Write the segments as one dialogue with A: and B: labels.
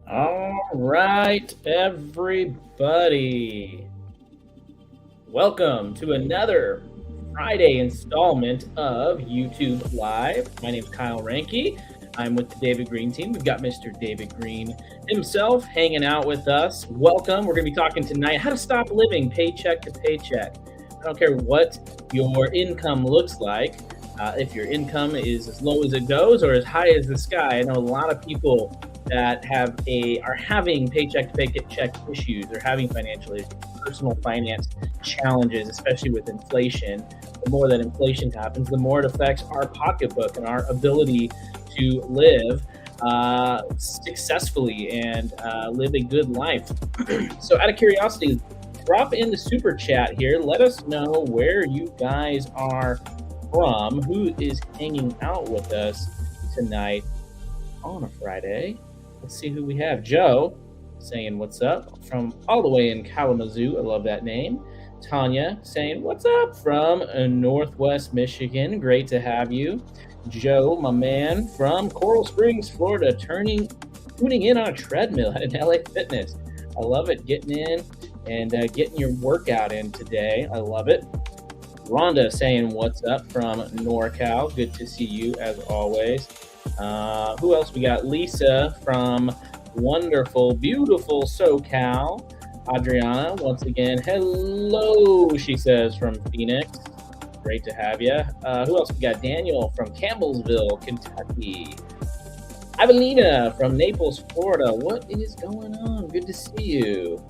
A: All right, everybody. Welcome to another Friday installment of YouTube Live. My name is Kyle Ranke. I'm with the David Green team. We've got Mr. David Green himself hanging out with us. Welcome. We're going to be talking tonight how to stop living paycheck to paycheck. I don't care what your income looks like. If your income is as low as it goes or as high as the sky, I know a lot of people that are having paycheck to paycheck issues. They're having financial issues, personal finance challenges, especially with inflation. The more that inflation happens, the more it affects our pocketbook and our ability to live successfully and live a good life. So, out of curiosity, drop in the super chat here. Let us know where you guys are from, who is hanging out with us tonight on a Friday. Let's see who we have. Joe saying what's up from all the way in Kalamazoo. I love that name. Tanya saying what's up from Northwest Michigan. Great to have you. Joe, my man, from Coral Springs, Florida, tuning in on a treadmill at LA Fitness. I love it. Getting in and getting your workout in today. I love it. Rhonda saying what's up from NorCal. Good to see you as always. Who else we got? Lisa from wonderful, beautiful SoCal. Adriana, once again, hello, she says from Phoenix. Great to have you. Who else we got? Daniel from Campbellsville, Kentucky. Evelina from Naples, Florida. What is going on? Good to see you.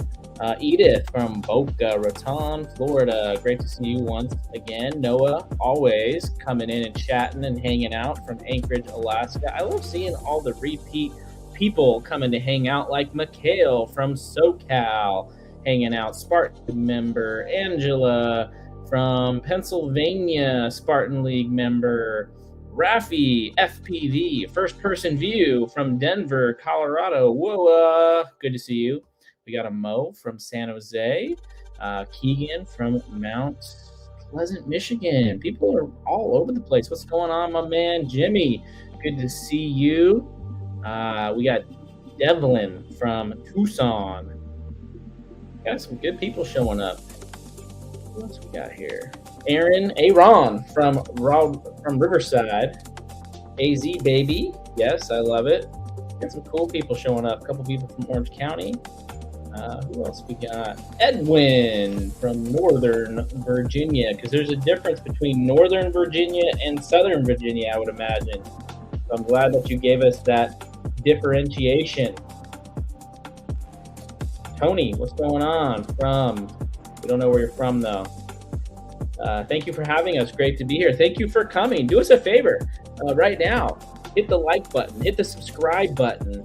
A: Edith from Boca Raton, Florida. Great to see you once again. Noah, always coming in and chatting and hanging out from Anchorage, Alaska. I love seeing all the repeat people coming to hang out, like Mikhail from SoCal hanging out, Spartan member. Angela from Pennsylvania, Spartan League member. Rafi, FPV, first person view from Denver, Colorado. Whoa, good to see you. We got a Mo from San Jose, Keegan from Mount Pleasant, Michigan. People are all over the place. What's going on, my man? Jimmy, good to see you. We got Devlin from Tucson. Got some good people showing up. What else we got here? Aaron from Riverside. AZ baby. Yes, I love it. Got some cool people showing up. A couple people from Orange County. Who else we got? Edwin from Northern Virginia, because there's a difference between Northern Virginia and Southern Virginia, I would imagine. So I'm glad that you gave us that differentiation. Tony, what's going on? We don't know where you're from, though. Thank you for having us. Great to be here. Thank you for coming. Do us a favor right now. Hit the like button. Hit the subscribe button.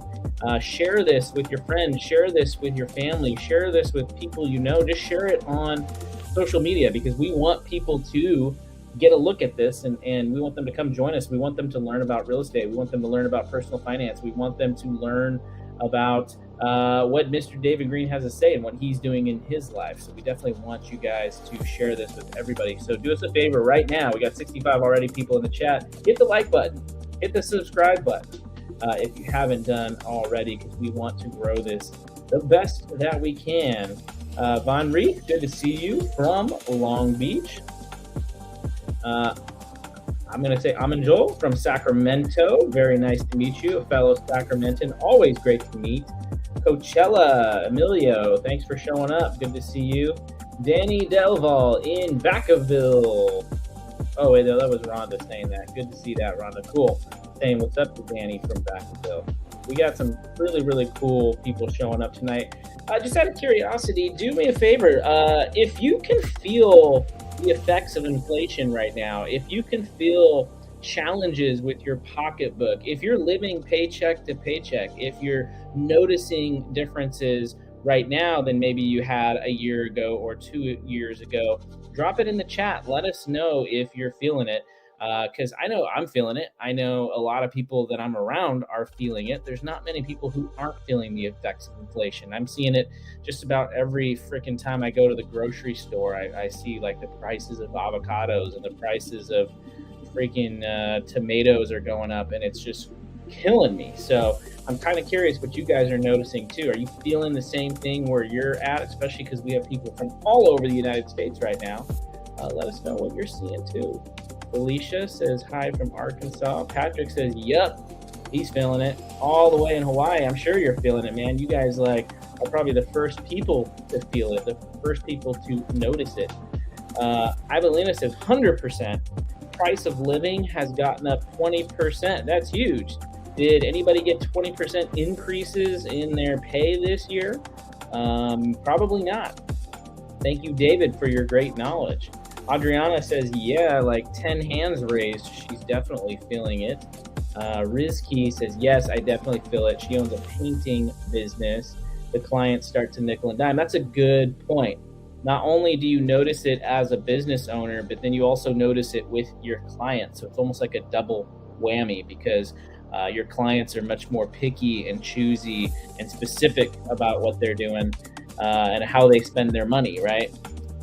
A: Share this with your friends. Share this with your family. Share this with people you know. Just share it on social media, because we want people to get a look at this, and we want them to come join us. We want them to learn about real estate. We want them to learn about personal finance. We want them to learn about what Mr. David Green has to say and what he's doing in his life. So we definitely want you guys to share this with everybody. So do us a favor right now. We got 65 already people in the chat. Hit the like button. Hit the subscribe button. If you haven't done already, because we want to grow this the best that we can. Von Reith, good to see you from Long Beach. I'm going to say Amin Joel from Sacramento. Very nice to meet you, a fellow Sacramentan. Always great to meet. Coachella, Emilio, thanks for showing up. Good to see you. Danny Delval in Vacaville. Oh, wait, no, that was Rhonda saying that. Good to see that, Rhonda. Cool. Saying what's up to Danny from Vacaville. We got some really, really cool people showing up tonight. Just out of curiosity, do me a favor. If you can feel the effects of inflation right now, if you can feel challenges with your pocketbook, if you're living paycheck to paycheck, if you're noticing differences right now than maybe you had a year ago or 2 years ago, drop it in the chat. Let us know if you're feeling it. Because I know I'm feeling it. I know a lot of people that I'm around are feeling it. There's not many people who aren't feeling the effects of inflation. I'm seeing it just about every freaking time I go to the grocery store. I see like the prices of avocados and the prices of freaking tomatoes are going up, and it's just killing me. So I'm kind of curious what you guys are noticing too. Are you feeling the same thing where you're at, especially because we have people from all over the United States right now? Let us know what you're seeing too. Alicia says hi from Arkansas. Patrick says, "Yup, he's feeling it all the way in Hawaii." I'm sure you're feeling it, man. You guys like are probably the first people to feel it, the first people to notice it. Ivelina says 100%. Price of living has gotten up 20%. That's huge. Did anybody get 20% increases in their pay this year? Probably not. Thank you, David, for your great knowledge. Adriana says, yeah, like 10 hands raised. She's definitely feeling it. Rizky says, yes, I definitely feel it. She owns a painting business. The clients start to nickel and dime. That's a good point. Not only do you notice it as a business owner, but then you also notice it with your clients. So it's almost like a double whammy because your clients are much more picky and choosy and specific about what they're doing and how they spend their money, right?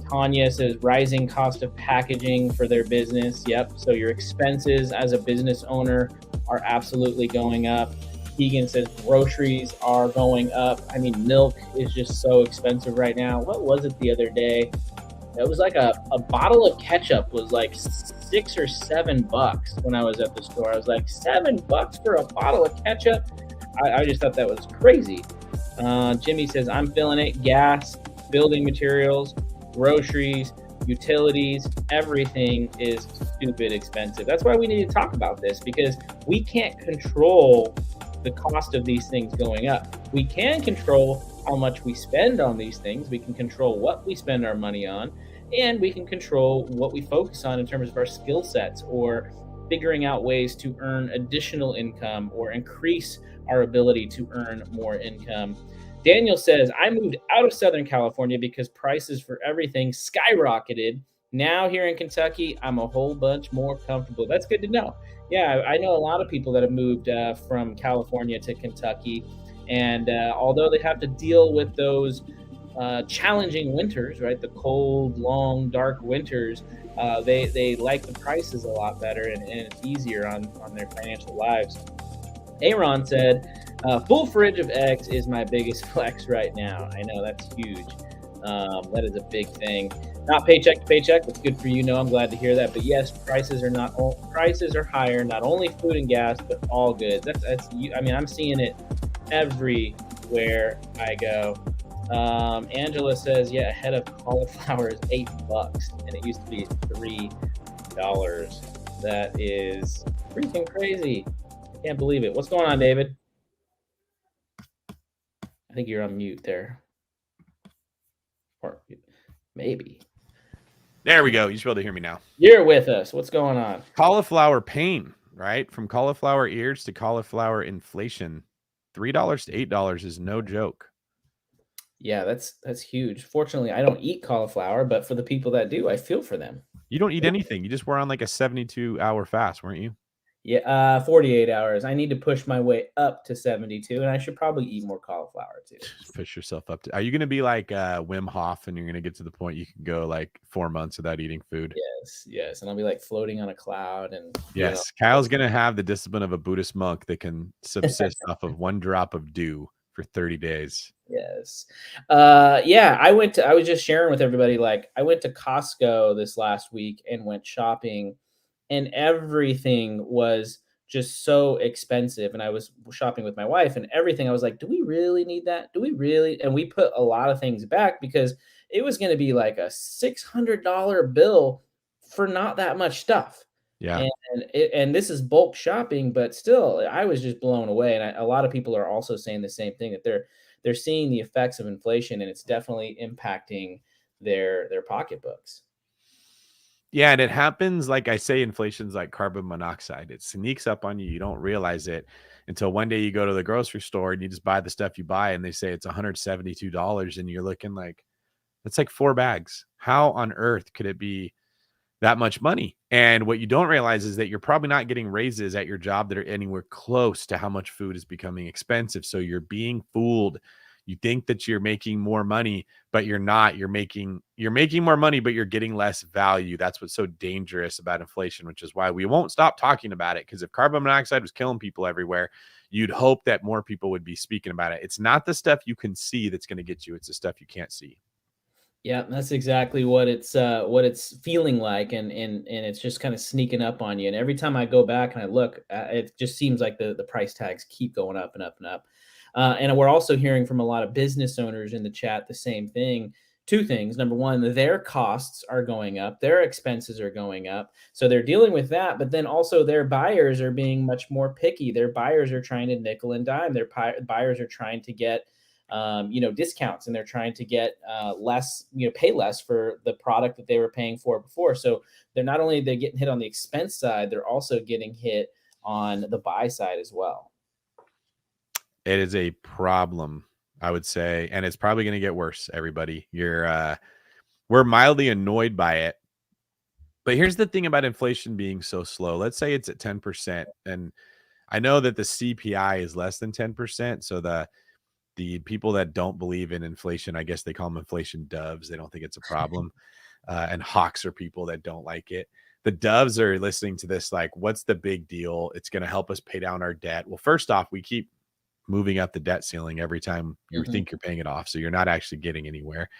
A: Tanya says rising cost of packaging for their business. Yep. So your expenses as a business owner are absolutely going up. Keegan says groceries are going up. I mean, milk is just so expensive right now. What was it the other day? It was like a bottle of ketchup was like $6 or $7 when I was at the store. I was like, $7 for a bottle of ketchup? I just thought that was crazy. Jimmy says, I'm feeling it. Gas, building materials, groceries, utilities, everything is stupid expensive. That's why we need to talk about this because we can't control the cost of these things going up. We can control how much we spend on these things. We can control what we spend our money on, and we can control what we focus on in terms of our skill sets or figuring out ways to earn additional income or increase our ability to earn more income. Daniel says, I moved out of Southern California because prices for everything skyrocketed. Now here in Kentucky, I'm a whole bunch more comfortable. That's good to know. Yeah, I know a lot of people that have moved from California to Kentucky. And although they have to deal with those challenging winters, right? The cold, long, dark winters, they like the prices a lot better and it's easier on their financial lives. Aaron said, full fridge of eggs is my biggest flex right now. I know that's huge. That is a big thing. Not paycheck to paycheck. That's good for you. No, I'm glad to hear that. But yes, prices are higher. Not only food and gas, but all goods. That's. I mean, I'm seeing it everywhere I go. Angela says, yeah, a head of cauliflower is $8, and it used to be $3. That is freaking crazy. I can't believe it. What's going on, David? I think you're on mute there. Or maybe.
B: There we go. You should be able to hear me now.
A: You're with us. What's going on?
B: Cauliflower pain, right? From cauliflower ears to cauliflower inflation. $3 to $8 is no joke.
A: Yeah, that's huge. Fortunately, I don't eat cauliflower, but for the people that do, I feel for them.
B: You don't eat anything. You just were on like a 72-hour fast, weren't you?
A: Yeah, 48 hours. I need to push my way up to 72, and I should probably eat more cauliflower too.
B: Push yourself up. Are you going to be like Wim Hof, and you're going to get to the point you can go like 4 months without eating food?
A: Yes, and I'll be like floating on a cloud. And
B: yes, Kyle's going to have the discipline of a Buddhist monk that can subsist off of 1 drop of dew for 30 days.
A: Yes. Yeah, I was just sharing with everybody, like I went to Costco this last week and went shopping, and everything was just so expensive. And I was shopping with my wife and everything. I was like, do we really need that? Do we really? And we put a lot of things back because it was going to be like a $600 bill for not that much stuff.
B: Yeah.
A: And this is bulk shopping, but still, I was just blown away. And a lot of people are also saying the same thing, that they're seeing the effects of inflation, and it's definitely impacting their pocketbooks.
B: Yeah, and it happens, like I say, inflation's like carbon monoxide. It sneaks up on you. You don't realize it until one day you go to the grocery store and you just buy the stuff you buy, and they say it's $172, and you're looking like, that's like 4 bags. How on earth could it be that much money? And what you don't realize is that you're probably not getting raises at your job that are anywhere close to how much food is becoming expensive. So you're being fooled. You think that you're making more money, but you're not. You're making more money, but you're getting less value. That's what's so dangerous about inflation, which is why we won't stop talking about it. Because if carbon monoxide was killing people everywhere, you'd hope that more people would be speaking about it. It's not the stuff you can see that's going to get you. It's the stuff you can't see.
A: Yeah, that's exactly what it's feeling like, and it's just kind of sneaking up on you. And every time I go back and I look, it just seems like the price tags keep going up and up and up. And we're also hearing from a lot of business owners in the chat the same thing. Two things. Number one, their costs are going up, their expenses are going up, so they're dealing with that. But then also their buyers are being much more picky. Their buyers are trying to nickel and dime. Their buyers are trying to get discounts, and they're trying to get less, pay less for the product that they were paying for before. So they're getting hit on the expense side, they're also getting hit on the buy side as well.
B: It is a problem, I would say, and it's probably going to get worse. Everybody, we're mildly annoyed by it. But here's the thing about inflation being so slow. Let's say it's at 10%, and I know that the CPI is less than 10%. So the people that don't believe in inflation, I guess they call them inflation doves. They don't think it's a problem. And hawks are people that don't like it. The doves are listening to this like, what's the big deal? It's going to help us pay down our debt. Well, first off, we keep moving up the debt ceiling every time you think you're paying it off. So you're not actually getting anywhere.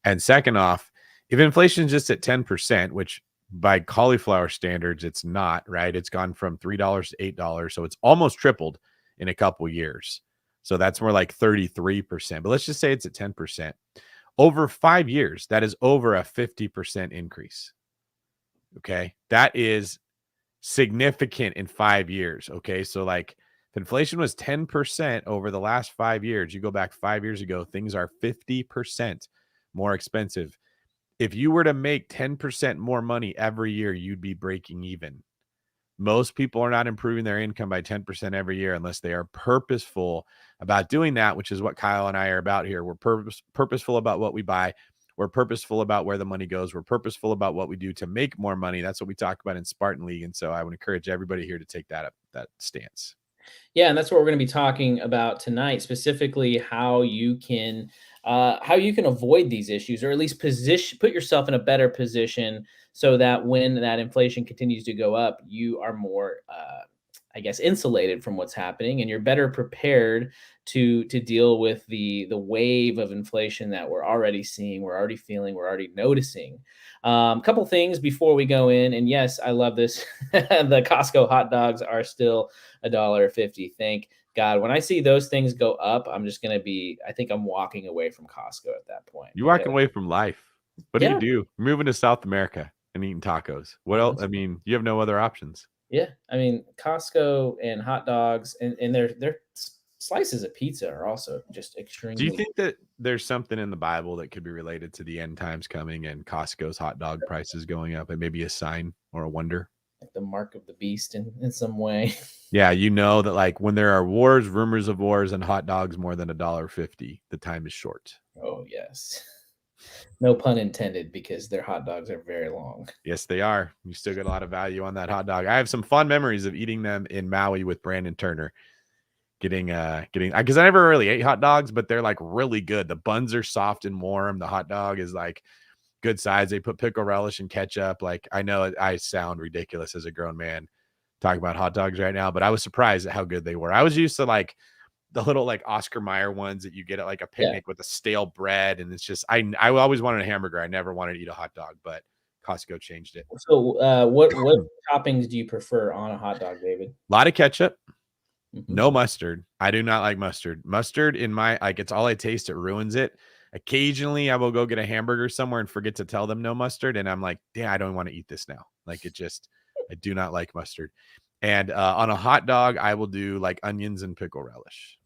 B: And second off, if inflation is just at 10%, which by cauliflower standards, it's not, right? It's gone from $3 to $8. So it's almost tripled in a couple years. So that's more like 33%. But let's just say it's at 10%. Over 5 years, that is over a 50% increase. Okay. That is significant in 5 years. Okay. So like if inflation was 10% over the last 5 years, you go back 5 years ago, things are 50% more expensive. If you were to make 10% more money every year, you'd be breaking even. Most people are not improving their income by 10% every year unless they are purposeful about doing that, which is what Kyle and I are about here. We're purposeful about what we buy. We're purposeful about where the money goes. We're purposeful about what we do to make more money. That's what we talk about in Spartan League. And so I would encourage everybody here to take that stance.
A: Yeah, and that's what we're going to be talking about tonight, specifically how you can avoid these issues, or at least put yourself in a better position so that when that inflation continues to go up, you are more, insulated from what's happening, and you're better prepared to deal with the wave of inflation that we're already seeing, we're already feeling, we're already noticing. Couple things before we go in, and yes, I love this. The Costco hot dogs are still $1.50. Thank God. When I see those things go up, I'm just gonna be. I think I'm walking away from Costco at that point.
B: You're walking away from life. What do
A: Yeah.
B: you do? You're moving to South America and eating tacos. What else? I mean, you have no other options.
A: Yeah, I mean Costco and hot dogs and their slices of pizza are also just extremely.
B: Do you think that there's something in the Bible that could be related to the end times coming and Costco's hot dog prices going up, and maybe a sign or a wonder?
A: Like the mark of the beast in some way?
B: Yeah, you know that like when there are wars, rumors of wars, and hot dogs more than $1.50, the time is short.
A: Oh yes. No pun intended, because their hot dogs are very long.
B: Yes, they are. You still get a lot of value on that hot dog. I have some fond memories of eating them in Maui with Brandon Turner. Getting because I never really ate hot dogs, but they're like really good. The buns are soft and warm. The hot dog is like good size. They put pickle relish and ketchup. Like, I know I sound ridiculous as a grown man talking about hot dogs right now, but I was surprised at how good they were. I was used to like the little like Oscar Mayer ones that you get at like a picnic with the stale bread, and it's just I always wanted a hamburger. I never wanted to eat a hot dog, but Costco changed it.
A: So, what toppings do you prefer on a hot dog, David?
B: A lot of ketchup.
A: Mm-hmm.
B: No mustard. I do not like mustard. Mustard in my, like, it's all I taste. It ruins it. Occasionally I will go get a hamburger somewhere and forget to tell them no mustard. And I'm like, yeah, I don't want to eat this now. Like, I do not like mustard. And on a hot dog, I will do like onions and pickle relish.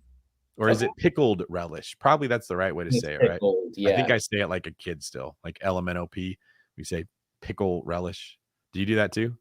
B: Or is it pickled relish? Probably that's the right way to say it, right?
A: Yeah.
B: I think I say it like a kid still, like LMNOP. We say pickle relish. Do you do that too?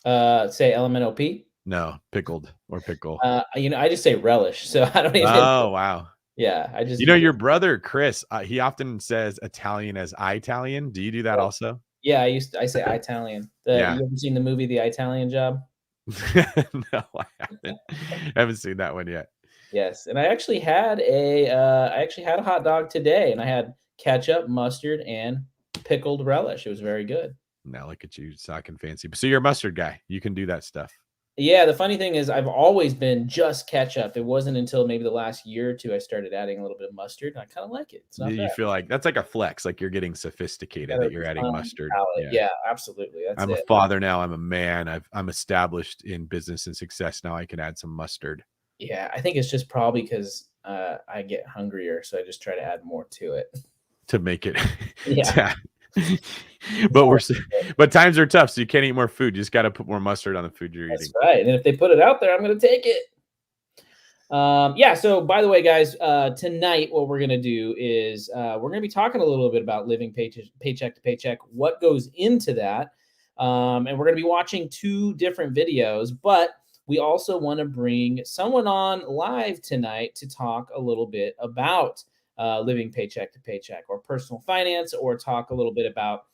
A: Say LMNOP?
B: No, pickled or pickle.
A: I just say relish, so I don't even.
B: Oh, wow.
A: Yeah, I just.
B: Your brother Chris, he often says Italian as Italian. Do you do that also?
A: Yeah, I say Italian.
B: Yeah.
A: You ever seen the movie The Italian Job?
B: No, I haven't. I haven't seen that one yet.
A: Yes, and I actually had a hot dog today, and I had ketchup, mustard, and pickled relish. It was very good.
B: Now look at you talking fancy. So you're a mustard guy. You can do that stuff.
A: Yeah, the funny thing is I've always been just ketchup. It wasn't until maybe the last year or 2 I started adding a little bit of mustard, and I kinda like it. It's not
B: You
A: bad.
B: feel like that's like a flex, like you're getting
A: You
B: sophisticated
A: got a
B: that you're adding
A: refined
B: mustard.
A: palate.
B: Yeah.
A: Yeah, absolutely, that's
B: I'm a
A: it.
B: father now. I'm a man. I'm established in business and success now. I can add some mustard
A: Yeah, I think it's just probably 'cause, I get hungrier, so I just try to add more to it.
B: to make it.
A: Yeah.
B: to-
A: It's
B: but
A: all
B: we're but times are tough, so you can't eat more food. You just got to put more mustard on the food you're
A: That's
B: eating.
A: right, and if they put it out there, I'm gonna take it. Yeah, so by the way, guys, tonight what we're going to do is we're going to be talking a little bit about living paycheck to paycheck, what goes into that. And we're going to be watching 2 different videos, but we also want to bring someone on live tonight to talk a little bit about living paycheck to paycheck or personal finance, or talk a little bit about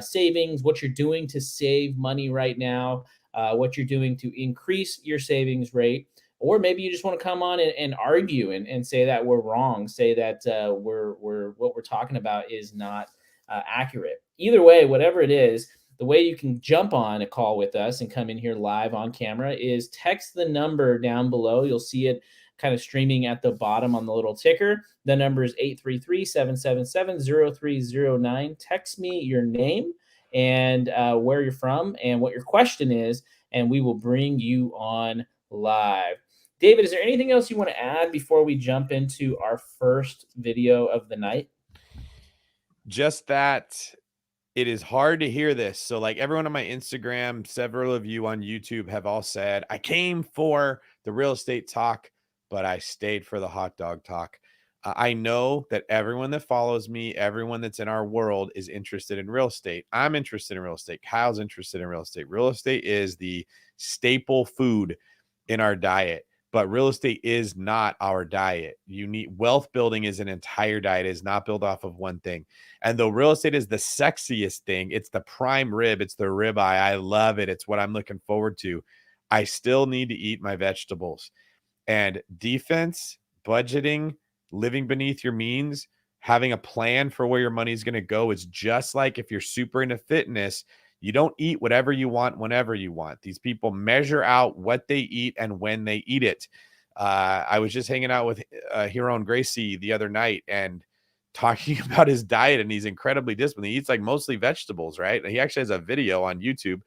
A: savings, what you're doing to save money right now, what you're doing to increase your savings rate, or maybe you just want to come on and argue and say that we're wrong, say that we're what we're talking about is not accurate. Either way, whatever it is, the way you can jump on a call with us and come in here live on camera is text the number down below. You'll see it kind of streaming at the bottom on the little ticker. The number is 833-777-0309. Text me your name and where you're from and what your question is, and we will bring you on live. David, is there anything else you want to add before we jump into our first video of the night?
B: Just that it is hard to hear this. So, like everyone on my Instagram, several of you on YouTube have all said, I came for the real estate talk, but I stayed for the hot dog talk. I know that everyone that follows me, everyone that's in our world is interested in real estate. I'm interested in real estate. Kyle's interested in real estate. Real estate is the staple food in our diet, but real estate is not our diet. You need wealth building is an entire diet, it is not built off of one thing. And though real estate is the sexiest thing, it's the prime rib, it's the ribeye. I love it. It's what I'm looking forward to. I still need to eat my vegetables. And defense, budgeting, living beneath your means, having a plan for where your money is going to go is just like if you're super into fitness, you don't eat whatever you want whenever you want. These people measure out what they eat and when they eat it. I was just hanging out with Hiron Gracie the other night and talking about his diet, and he's incredibly disciplined. He eats like mostly vegetables, right? And he actually has a video on YouTube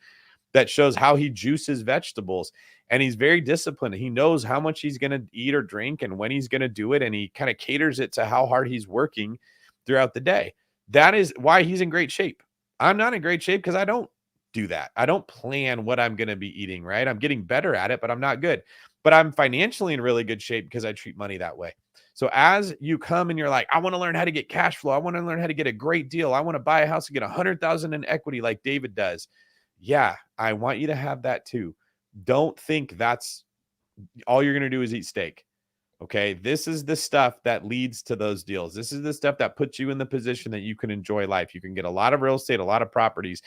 B: that shows how he juices vegetables, and he's very disciplined. He knows how much he's going to eat or drink and when he's going to do it, and he kind of caters it to how hard he's working throughout the day. That is why he's in great shape. I'm not in great shape because I don't do that. I don't plan what I'm going to be eating, right? I'm getting better at it, but I'm not good. But I'm financially in really good shape because I treat money that way. So as you come and you're like, I want to learn how to get cash flow. I want to learn how to get a great deal. I want to buy a house and get 100,000 in equity like David does. Yeah, I want you to have that too. Don't think that's all you're going to do is eat steak. Okay. This is the stuff that leads to those deals. This is the stuff that puts you in the position that you can enjoy life. You can get a lot of real estate, a lot of properties,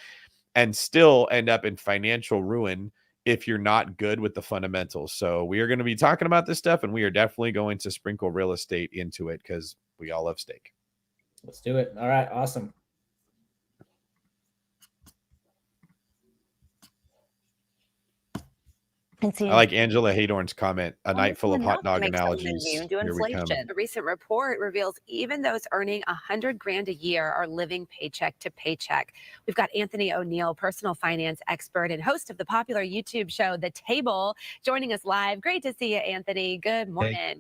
B: and still end up in financial ruin if you're not good with the fundamentals. So we are going to be talking about this stuff, and we are definitely going to sprinkle real estate into it because we all love steak.
A: Let's do it. All right. Awesome.
B: I like Angela Haydorn's comment, a night full of hot dog analogies.
C: To inflation. A recent report reveals even those earning $100,000 a year are living paycheck to paycheck. We've got Anthony O'Neill, personal finance expert and host of the popular YouTube show, The Table, joining us live. Great to see you, Anthony. Good morning.
D: Hey.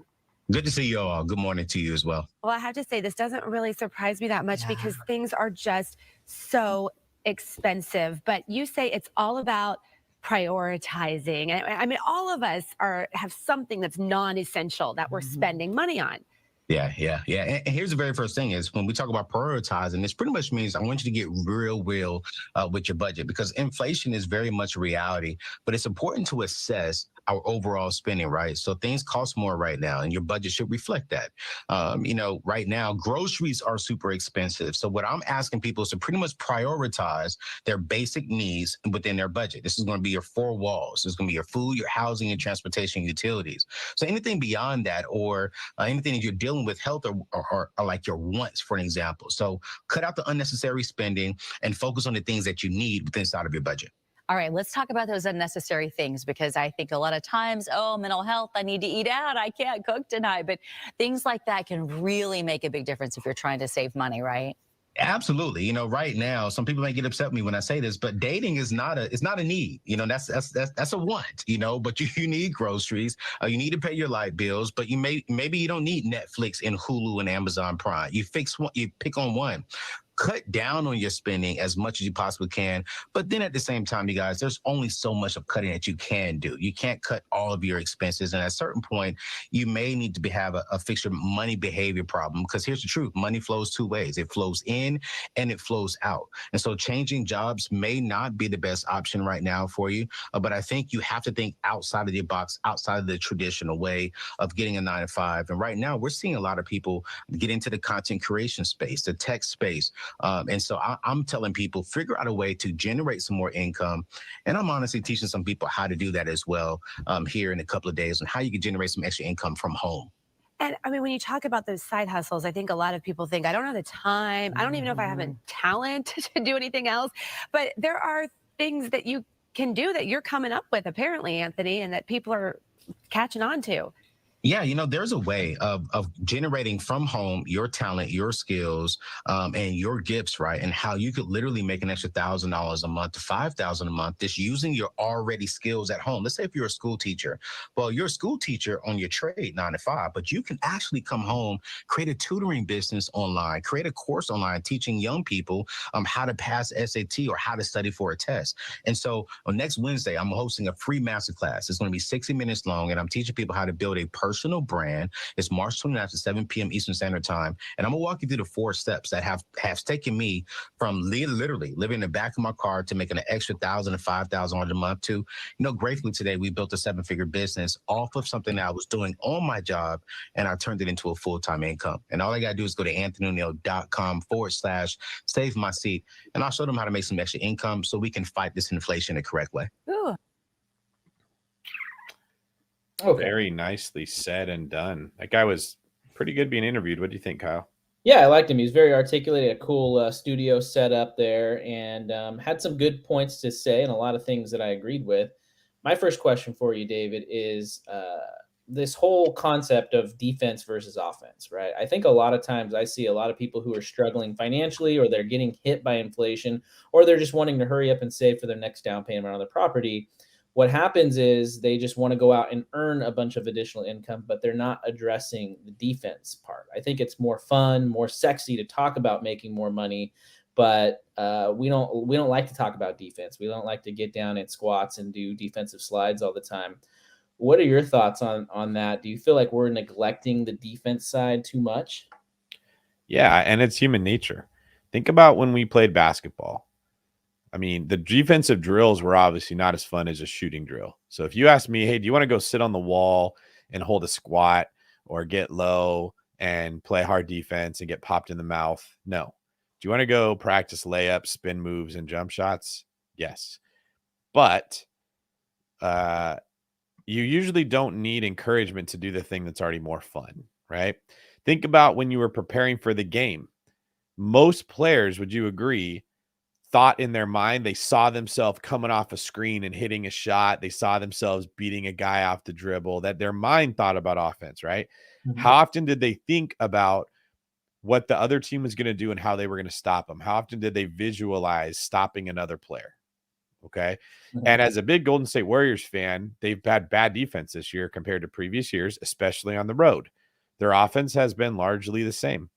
D: Good to see you all. Good morning to you as well.
C: Well, I have to say, this doesn't really surprise me that much because things are just so expensive. But you say it's all about prioritizing. I mean, all of us have something that's non-essential that we're spending money on.
D: Yeah. And here's the very first thing is when we talk about prioritizing, this pretty much means I want you to get real with your budget, because inflation is very much a reality, but it's important to assess, our overall spending, right? So things cost more right now, and your budget should reflect that. Right now, groceries are super expensive. So what I'm asking people is to pretty much prioritize their basic needs within their budget. This is going to be your four walls. This is going to be your food, your housing, and transportation utilities. So anything beyond that, or anything that you're dealing with, health or like your wants, for an example. So cut out the unnecessary spending and focus on the things that you need within inside of your budget.
E: All right, let's talk about those unnecessary things, because I think a lot of times, oh, mental health, I need to eat out, I can't cook tonight. But things like that can really make a big difference if you're trying to save money, right?
D: Absolutely. Right now, some people may get upset with me when I say this, but dating is not a need. That's a want. But you need groceries. You need to pay your light bills, but maybe you don't need Netflix and Hulu and Amazon Prime. You pick on one. Cut down on your spending as much as you possibly can. But then at the same time, you guys, there's only so much of cutting that you can do. You can't cut all of your expenses. And at a certain point, you may need to have a fix your money behavior problem, because here's the truth. Money flows two ways. It flows in and it flows out. And so changing jobs may not be the best option right now for you. But I think you have to think outside of the box, outside of the traditional way of getting a 9 to 5. And right now, we're seeing a lot of people get into the content creation space, the tech space. And so I'm telling people, figure out a way to generate some more income. And I'm honestly teaching some people how to do that as well here in a couple of days, and how you can generate some extra income from home.
C: And I mean, when you talk about those side hustles, I think a lot of people think, I don't have the time. I don't even know if I have a talent to do anything else. But there are things that you can do that you're coming up with, apparently, Anthony, and that people are catching on to.
D: Yeah, there's a way of generating from home your talent, your skills, and your gifts, right? And how you could literally make an extra $1,000 a month to $5,000 a month just using your already skills at home. Let's say if you're a school teacher, well, you're a school teacher on your trade 9 to 5, but you can actually come home, create a tutoring business online, create a course online teaching young people how to pass SAT or how to study for a test. And so on next Wednesday, I'm hosting a free masterclass. It's going to be 60 minutes long, and I'm teaching people how to build a personal brand. It's March 29th at 7 p.m. Eastern Standard Time. And I'm going to walk you through the 4 steps that have taken me from literally living in the back of my car to making an extra $1,000 to $5,000 a month to, gratefully today, we built a 7-figure business off of something that I was doing on my job, and I turned it into a full-time income. And all I got to do is go to anthonyoneal.com/save my seat. And I'll show them how to make some extra income so we can fight this inflation the correct way.
C: Ooh.
A: Okay.
B: Very nicely said and done. That guy was pretty good being interviewed. What do you think, Kyle?
A: Yeah, I liked him. He's very articulate, a cool studio set up there, and had some good points to say and a lot of things that I agreed with. My first question for you, David, is this whole concept of defense versus offense, right? I think a lot of times I see a lot of people who are struggling financially, or they're getting hit by inflation, or they're just wanting to hurry up and save for their next down payment on their property. What happens is they just want to go out and earn a bunch of additional income, but they're not addressing the defense part. I think it's more fun, more sexy to talk about making more money, but we don't like to talk about defense. We don't like to get down in squats and do defensive slides all the time. What are your thoughts on that? Do you feel like we're neglecting the defense side too much?
B: Yeah, and it's human nature. Think about when we played basketball. I mean, the defensive drills were obviously not as fun as a shooting drill. So if you ask me, hey, do you want to go sit on the wall and hold a squat, or get low and play hard defense and get popped in the mouth? No. Do you want to go practice layups, spin moves, and jump shots? Yes. But you usually don't need encouragement to do the thing that's already more fun, right? Think about when you were preparing for the game. Most players, would you agree, thought in their mind, they saw themselves coming off a screen and hitting a shot. They saw themselves beating a guy off the dribble, that their mind thought about offense, right? Mm-hmm. How often did they think about what the other team was going to do and how they were going to stop them? How often did they visualize stopping another player? Okay. Mm-hmm. And as a big Golden State Warriors fan, they've had bad defense this year compared to previous years, especially on the road. Their offense has been largely the same.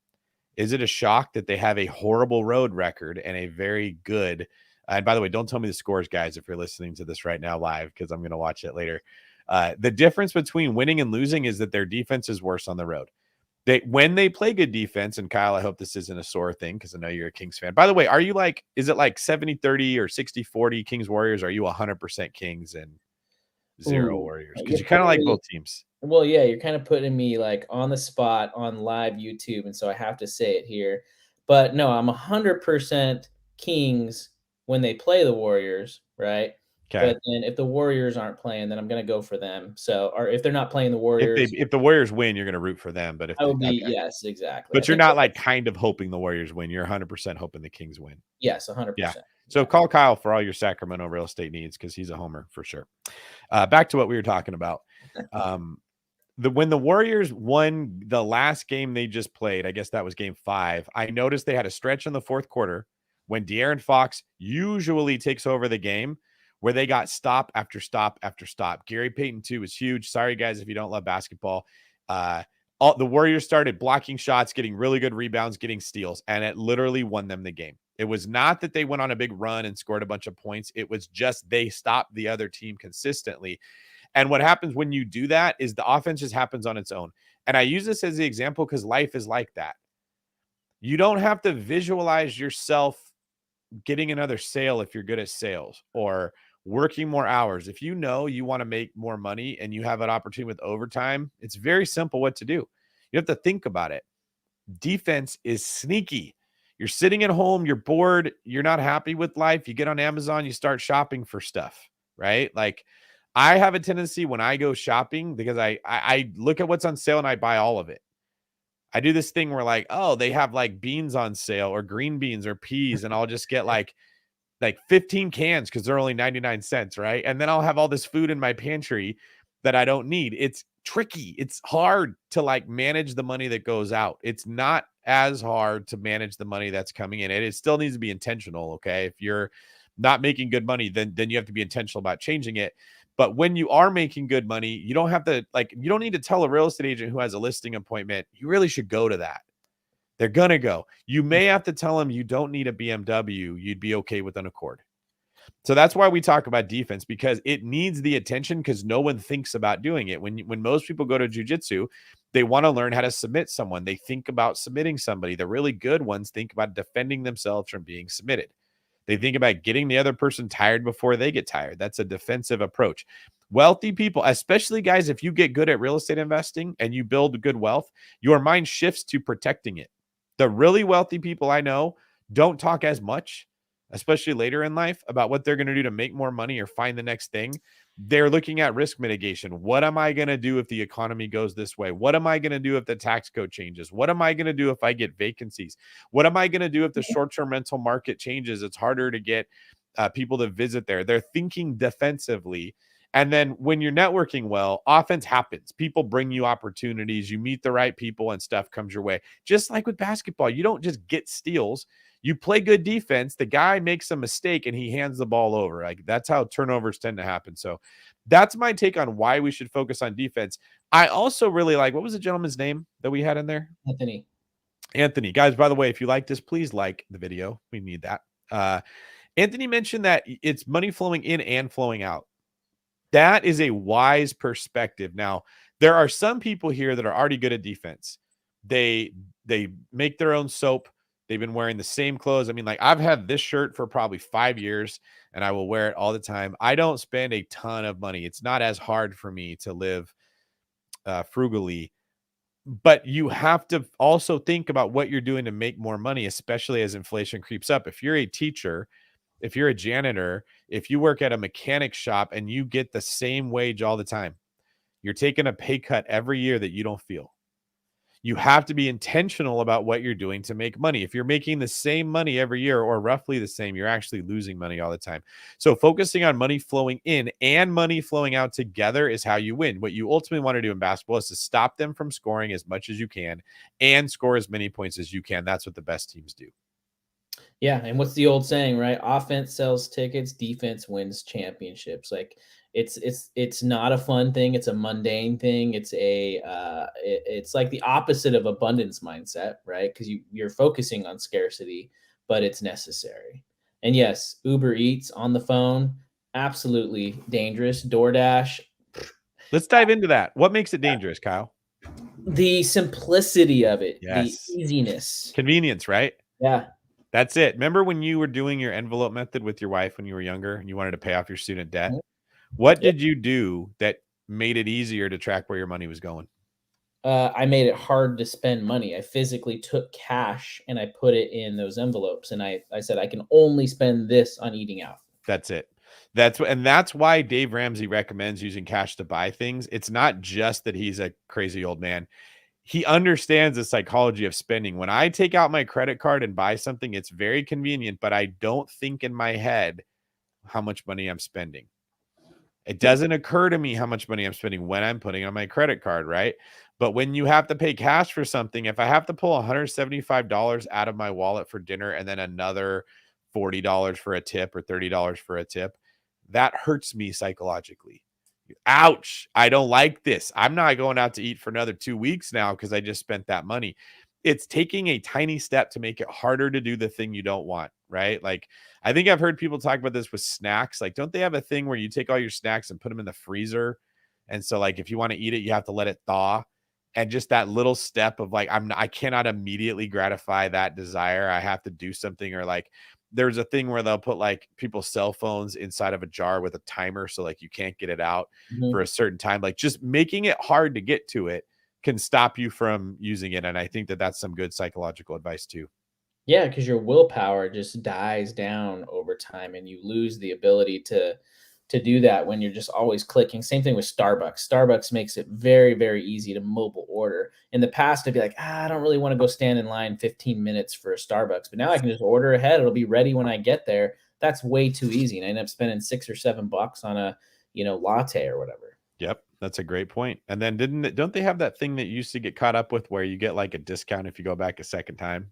B: Is it a shock that they have a horrible road record and a very good, and by the way, don't tell me the scores, guys, if you're listening to this right now live, because I'm going to watch it later. The difference between winning and losing is that their defense is worse on the road. When they play good defense, and Kyle, I hope this isn't a sore thing because I know you're a Kings fan. By the way, are you is it like 70-30 or 60-40 Kings Warriors? Are you 100% Kings? And 0
A: Ooh,
B: Warriors because
A: you're
B: you kind of like
A: putting me.
B: both teams.
A: Well, yeah, you're kind of putting me like on the spot on live YouTube, and so I have to say it here. But no, I'm 100% Kings when they play the Warriors, right?
B: Okay.
A: But then if the Warriors aren't playing, then I'm gonna go for them. So, or if they're not playing the Warriors,
B: If the Warriors win, you're going to root for them. But if
A: I
B: the
A: would be
B: okay,
A: yes, exactly. I
B: but you're
A: think
B: not like
A: that's
B: kind of hoping the Warriors win. You're 100% hoping the Kings win.
A: yes,
B: Yeah.
A: 100%.
B: So
A: Yeah.
B: call Kyle for all your Sacramento real estate needs because he's a homer for sure. Back to what we were talking about. When the Warriors won the last game they just played, I guess that was game 5. I noticed they had a stretch in the fourth quarter when De'Aaron Fox usually takes over the game where they got stop after stop after stop. Gary Payton 2 was huge. Sorry, guys, if you don't love basketball. The Warriors started blocking shots, getting really good rebounds, getting steals, and it literally won them the game. It was not that they went on a big run and scored a bunch of points. It was just they stopped the other team consistently. And what happens when you do that is the offense just happens on its own. And I use this as the example because life is like that. You don't have to visualize yourself getting another sale if you're good at sales or working more hours. If you know you want to make more money and you have an opportunity with overtime, it's very simple what to do. You have to think about it. Defense is sneaky. You're sitting at home, you're bored, you're not happy with life. You get on Amazon, you start shopping for stuff, right? Like I have a tendency when I go shopping because I look at what's on sale and I buy all of it. I do this thing where like, oh, they have like beans on sale or green beans or peas, and I'll just get like 15 cans because they're only 99 cents, right? And then I'll have all this food in my pantry that I don't need. It's tricky. It's hard to like manage the money that goes out. It's not as hard to manage the money that's coming in. It still needs to be intentional, okay? If you're not making good money, then you have to be intentional about changing it. But when you are making good money, you don't have to you don't need to tell a real estate agent who has a listing appointment, you really should go to that. They're going to go. You may have to tell them you don't need a BMW. You'd be okay with an Accord. So that's why we talk about defense, because it needs the attention because no one thinks about doing it. When most people go to jiu-jitsu, they want to learn how to submit someone. They think about submitting somebody. The really good ones think about defending themselves from being submitted. They think about getting the other person tired before they get tired. That's a defensive approach. Wealthy people, especially guys, if you get good at real estate investing and you build good wealth, your mind shifts to protecting it. The really wealthy people I know don't talk as much, especially later in life, about what they're going to do to make more money or find the next thing. They're looking at risk mitigation. What am I going to do if the economy goes this way? What am I going to do if the tax code changes? What am I going to do if I get vacancies? What am I going to do if the short-term rental market changes? It's harder to get people to visit there. They're thinking defensively. And then when you're networking well, offense happens. People bring you opportunities. You meet the right people and stuff comes your way. Just like with basketball, you don't just get steals. You play good defense. The guy makes a mistake and he hands the ball over. Like that's how turnovers tend to happen. So that's my take on why we should focus on defense. I also really like, what was the gentleman's name that we had in there? Anthony. Guys, by the way, if you like this, please like the video. We need that. Anthony mentioned that it's money flowing in and flowing out. That is a wise perspective. Now, there are some people here that are already good at defense. They make their own soap. They've been wearing the same clothes. I mean, like I've had this shirt for probably 5 years and I will wear it all the time. I don't spend a ton of money. It's not as hard for me to live frugally, but you have to also think about what you're doing to make more money, especially as inflation creeps up. If you're a teacher, if you're a janitor, if you work at a mechanic shop and you get the same wage all the time, you're taking a pay cut every year that you don't feel. You have to be intentional about what you're doing to make money. If you're making the same money every year or roughly the same, you're actually losing money all the time. So focusing on money flowing in and money flowing out together is how you win. What you ultimately want to do in basketball is to stop them from scoring as much as you can and score as many points as you can. That's what the best teams do.
A: Yeah, and what's the old saying, right? Offense sells tickets, defense wins championships. Like it's not a fun thing, it's a mundane thing. It's like the opposite of abundance mindset, right? Because you're focusing on scarcity, but it's necessary. And yes, Uber Eats on the phone, absolutely dangerous. DoorDash.
B: Let's dive into that. What makes it dangerous, Kyle?
A: The simplicity of it,
B: yes.
A: The easiness.
B: Convenience, right?
A: Yeah.
B: That's it. Remember when you were doing your envelope method with your wife when you were younger and you wanted to pay off your student debt?
A: Mm-hmm.
B: What did you do that made it easier to track where your money was going?
A: I made it hard to spend money. I physically took cash and I put it in those envelopes, and I said I can only spend this on eating out.
B: That's it. That's why Dave Ramsey recommends using cash to buy things. It's not just that he's a crazy old man. He understands the psychology of spending. When I take out my credit card and buy something, it's very convenient, but I don't think in my head how much money I'm spending. It doesn't occur to me how much money I'm spending when I'm putting on my credit card, right? But when you have to pay cash for something, if I have to pull $175 out of my wallet for dinner and then another $40 for a tip or $30 for a tip, that hurts me psychologically. Ouch. I don't like this. I'm not going out to eat for another 2 weeks now because I just spent that money. It's taking a tiny step to make it harder to do the thing you don't want, right? Like, I think I've heard people talk about this with snacks. Like, don't they have a thing where you take all your snacks and put them in the freezer? And so, like, if you want to eat it, you have to let it thaw. And just that little step of like, I cannot immediately gratify that desire. I have to do something. Or like, there's a thing where they'll put like people's cell phones inside of a jar with a timer. So like you can't get it out for a certain time. Like just making it hard to get to it can stop you from using it. And I think that that's some good psychological advice too.
A: Yeah, because your willpower just dies down over time, and you lose the ability to do that when you're just always clicking. Same thing with Starbucks. Starbucks makes it very, very easy to mobile order. In the past, I'd be like, I don't really want to go stand in line 15 minutes for a Starbucks, but now I can just order ahead. It'll be ready when I get there. That's way too easy, and I end up spending $6 or $7 on a latte or whatever.
B: Yep, that's a great point. And then don't they have that thing that you used to get caught up with where you get like a discount if you go back a second time?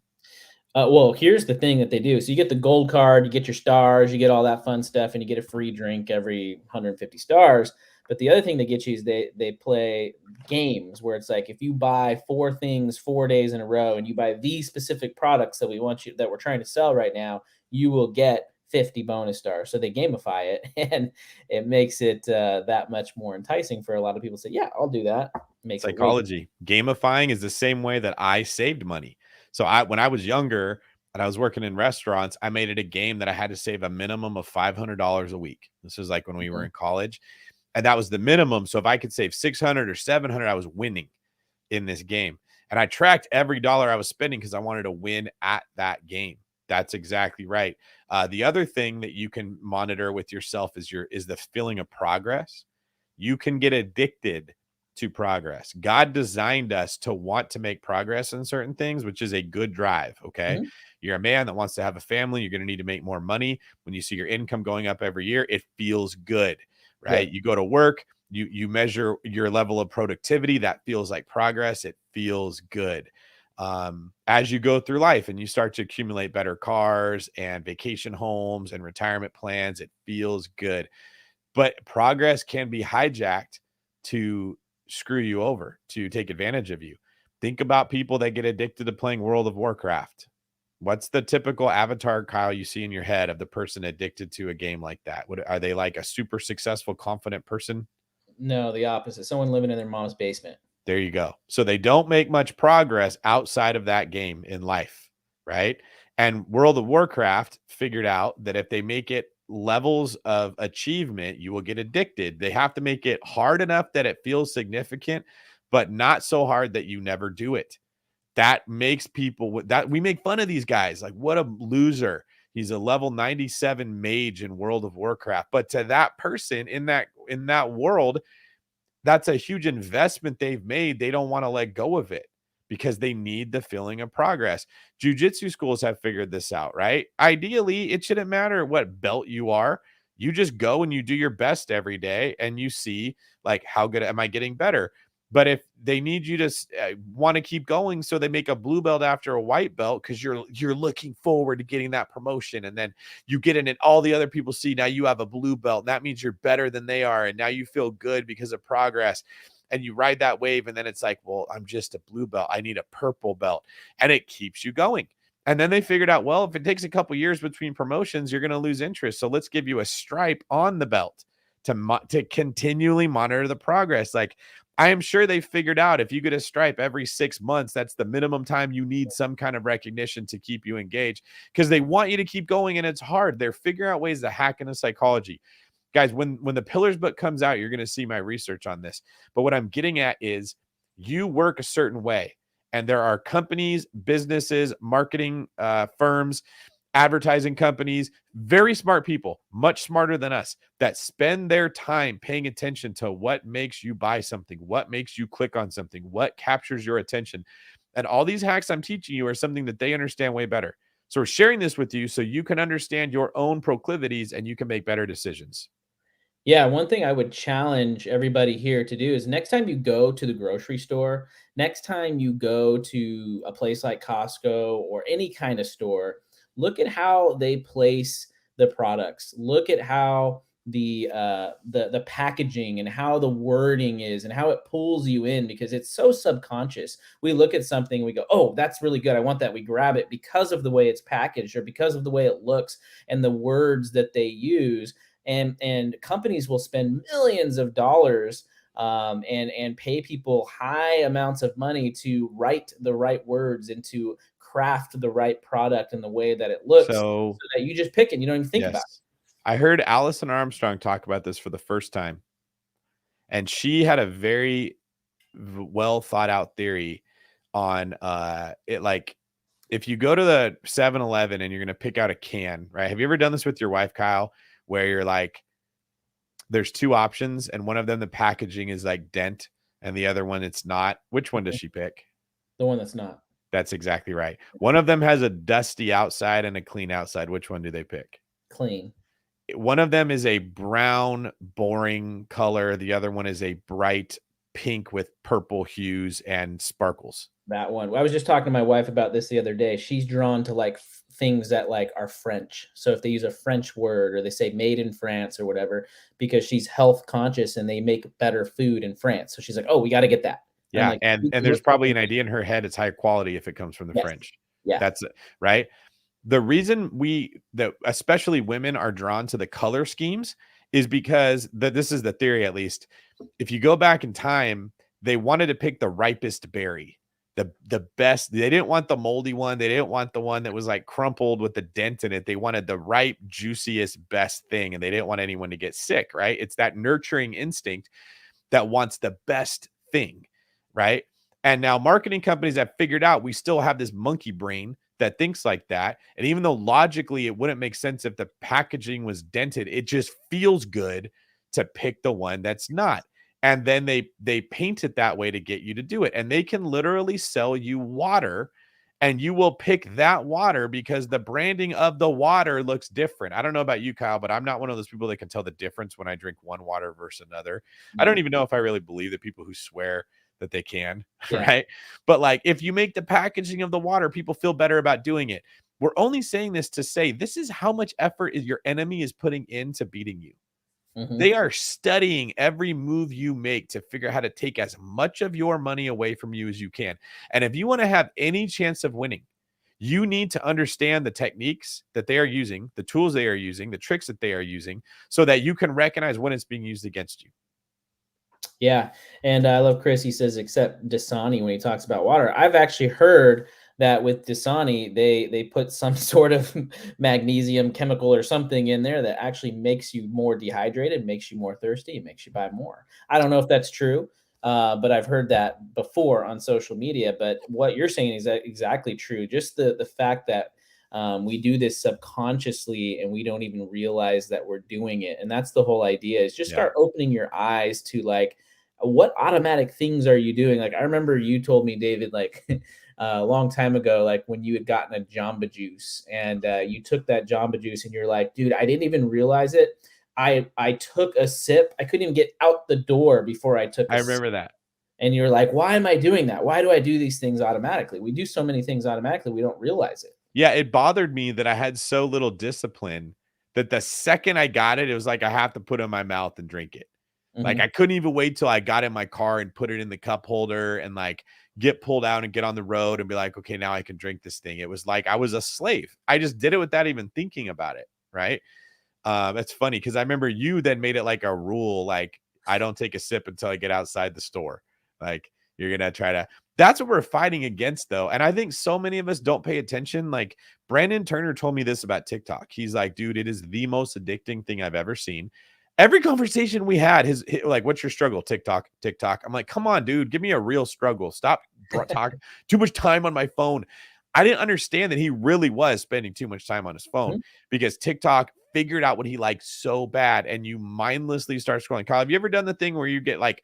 A: Well, here's the thing that they do. So you get the gold card, you get your stars, you get all that fun stuff, and you get a free drink every 150 stars. But the other thing they get you is they play games where it's like if you buy 4 things 4 days in a row and you buy these specific products that we're trying to sell right now, you will get 50 bonus stars. So they gamify it, and it makes it that much more enticing for a lot of people to say, yeah, I'll do that. Makes
B: Psychology. Gamifying is the same way that I saved money. So when I was younger and I was working in restaurants, I made it a game that I had to save a minimum of $500 a week. This was like when we were in college, and that was the minimum. So if I could save 600 or 700, I was winning in this game. And I tracked every dollar I was spending because I wanted to win at that game. That's exactly right. The other thing that you can monitor with yourself is the feeling of progress. You can get addicted to progress. God designed us to want to make progress in certain things, which is a good drive. Okay.
A: Mm-hmm.
B: You're a man that wants to have a family. You're going to need to make more money. When you see your income going up every year, it feels good, right?
A: Yeah.
B: You go to work, you measure your level of productivity. That feels like progress. It feels good. As you go through life and you start to accumulate better cars and vacation homes and retirement plans, it feels good. But progress can be hijacked to screw you over, to take advantage of you. Think about people that get addicted to playing World of Warcraft. What's the typical avatar, Kyle, you see in your head of the person addicted to a game like that? Are they like a super successful, confident person?
A: No, the opposite. Someone living in their mom's basement.
B: There you go. So they don't make much progress outside of that game in life, right? And World of Warcraft figured out that if they make it levels of achievement, you will get addicted. They have to make it hard enough that it feels significant, but not so hard that you never do it. That makes people that we make fun of these guys. Like, what a loser. He's a level 97 mage in World of Warcraft. But to that person in that world, that's a huge investment they've made. They don't want to let go of it because they need the feeling of progress. Jiu-jitsu schools have figured this out, right? Ideally, it shouldn't matter what belt you are. You just go and you do your best every day and you see like, how good am I getting better? But if they need you to want to keep going, so they make a blue belt after a white belt because you're looking forward to getting that promotion, and then you get in and all the other people see now you have a blue belt. And that means you're better than they are, and now you feel good because of progress. And you ride that wave, and then it's like, well, I'm just a blue belt. I need a purple belt, and it keeps you going. And then they figured out, well, if it takes a couple years between promotions, you're going to lose interest. So let's give you a stripe on the belt to continually monitor the progress. Like, I am sure they figured out if you get a stripe every 6 months, that's the minimum time you need some kind of recognition to keep you engaged, because they want you to keep going, and it's hard. They're figuring out ways to hack into psychology. guys, when the Pillars book comes out, you're going to see my research on this. But what I'm getting at is you work a certain way. And there are companies, businesses, marketing firms, advertising companies, very smart people, much smarter than us, that spend their time paying attention to what makes you buy something, what makes you click on something, what captures your attention. And all these hacks I'm teaching you are something that they understand way better. So we're sharing this with you so you can understand your own proclivities and you can make better decisions.
A: Yeah, one thing I would challenge everybody here to do is next time you go to the grocery store, next time you go to a place like Costco or any kind of store, look at how they place the products. Look at how the packaging and how the wording is and how it pulls you in because it's so subconscious. We look at something, we go, "Oh, that's really good. I want that." We grab it because of the way it's packaged or because of the way it looks and the words that they use, and companies will spend millions of dollars and pay people high amounts of money to write the right words and to craft the right product in the way that it looks
B: So
A: so that you just pick it. You don't even think about it.
B: yes, I heard Allison Armstrong talk about this for the first time. And she had a very well thought out theory on it. Like, if you go to the 7-Eleven and you're going to pick out a can, right? Have you ever done this with your wife, Kyle, where you're like, there's two options and one of them, the packaging is like dent and the other one, it's not. Which one does she pick?
A: The one that's not.
B: That's exactly right. One of them has a dusty outside and a clean outside. Which one do they pick?
A: Clean.
B: One of them is a brown, boring color. The other one is a bright pink with purple hues and sparkles.
A: That one. I was just talking to my wife about this the other day. She's drawn to like things that like are French. So if they use a French word or they say made in France or whatever, because she's health conscious and they make better food in France. So she's like, "Oh, we got to get that."
B: Yeah,
A: like,
B: and there's probably an idea in her head it's high quality if it comes from the
A: Yes.
B: French.
A: Yeah.
B: That's it, right? The reason that especially women are drawn to the color schemes is because this is the theory, at least. If you go back in time, they wanted to pick the ripest berry, the best. They didn't want the moldy one. They didn't want the one that was like crumpled with the dent in it. They wanted the ripe, juiciest, best thing, and they didn't want anyone to get sick, right? It's that nurturing instinct that wants the best thing, right? And now marketing companies have figured out we still have this monkey brain that thinks like that. And even though logically it wouldn't make sense if the packaging was dented, it just feels good to pick the one that's not. And then they paint it that way to get you to do it. And they can literally sell you water and you will pick that water because the branding of the water looks different. I don't know about you, Kyle, but I'm not one of those people that can tell the difference when I drink one water versus another. I don't even know if I really believe that people who swear that they can,
A: Yeah.
B: right? But like, if you make the packaging of the water, people feel better about doing it. We're only saying this to say this is how much effort your enemy is putting into beating you.
A: Mhm.
B: They are studying every move you make to figure out how to take as much of your money away from you as you can. And if you want to have any chance of winning, you need to understand the techniques that they are using, the tools they are using, the tricks that they are using, so that you can recognize when it's being used against you.
A: Yeah, and I love Chris. He says, except Dasani when he talks about water. I've actually heard that with Dasani, they put some sort of magnesium chemical or something in there that actually makes you more dehydrated, makes you more thirsty, and makes you buy more. I don't know if that's true, but I've heard that before on social media. But what you're saying is exactly true. Just the fact that we do this subconsciously and we don't even realize that we're doing it. And that's the whole idea is just start opening your eyes to like, what automatic things are you doing? Like, I remember you told me, David, like a long time ago, like when you had gotten a Jamba Juice and you took that Jamba Juice and you're like, dude, I didn't even realize it. I took a sip. I couldn't even get out the door before I took a
B: I
A: sip.
B: remember that.
A: And you're like, why am I doing that? Why do I do these things automatically? We do so many things automatically, we don't realize it.
B: Yeah, it bothered me that I had so little discipline that the second I got it, it was like I have to put it in my mouth and drink it. Like
A: Mhm.
B: I couldn't even wait till I got in my car and put it in the cup holder and like get pulled out and get on the road and be like, okay, now I can drink this thing. It was like I was a slave. I just did it without even thinking about it. Right. That's funny because I remember you then made it like a rule, like I don't take a sip until I get outside the store. Like you're gonna try to. That's what we're fighting against, though. And I think so many of us don't pay attention. Like Brandon Turner told me this about TikTok. He's like, dude, it is the most addicting thing I've ever seen. Every conversation we had, like, what's your struggle? TikTok. I'm like, come on, dude, give me a real struggle. Stop talking too much time on my phone. I didn't understand that he really was spending too much time on his phone because TikTok figured out what he liked so bad, and you mindlessly start scrolling. Kyle, have you ever done the thing where you get like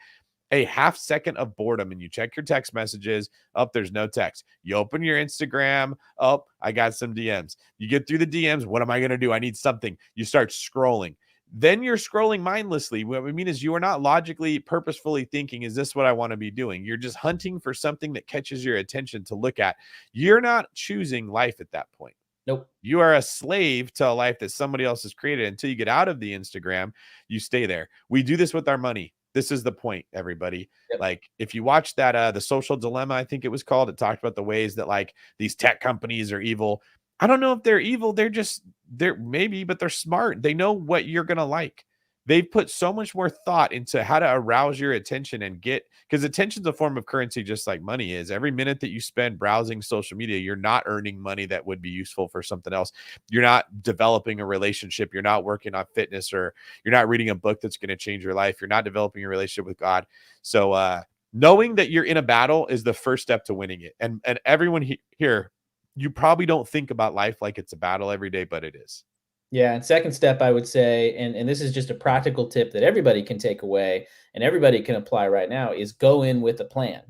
B: a half second of boredom and you check your text messages? Oh, there's no text. You open your Instagram. Oh, I got some DMs. You get through the DMs. What am I going to do? I need something. You start scrolling. Then you're scrolling mindlessly. What I mean is you are not logically, purposefully thinking, is this what I want to be doing? You're just hunting for something that catches your attention to look at. You're not choosing life at that point.
A: Nope.
B: You are a slave to a life that somebody else has created. Until you get out of the Instagram, you stay there. We do this with our money. This is the point, everybody.
A: Yep.
B: Like, if you watch that, The Social Dilemma, I think it was called, it talked about the ways that like these tech companies are evil. I don't know if they're evil. They're maybe, but they're smart. They know what you're going to like. They've put so much more thought into how to arouse your attention and because attention's a form of currency, just like money is. Every minute that you spend browsing social media, you're not earning money that would be useful for something else. You're not developing a relationship. You're not working on fitness, or you're not reading a book that's going to change your life. You're not developing a relationship with God. So knowing that you're in a battle is the first step to winning it. And everyone here, you probably don't think about life like it's a battle every day, but it is.
A: Yeah, and second step, I would say, and this is just a practical tip that everybody can take away and everybody can apply right now, is go in with a plan.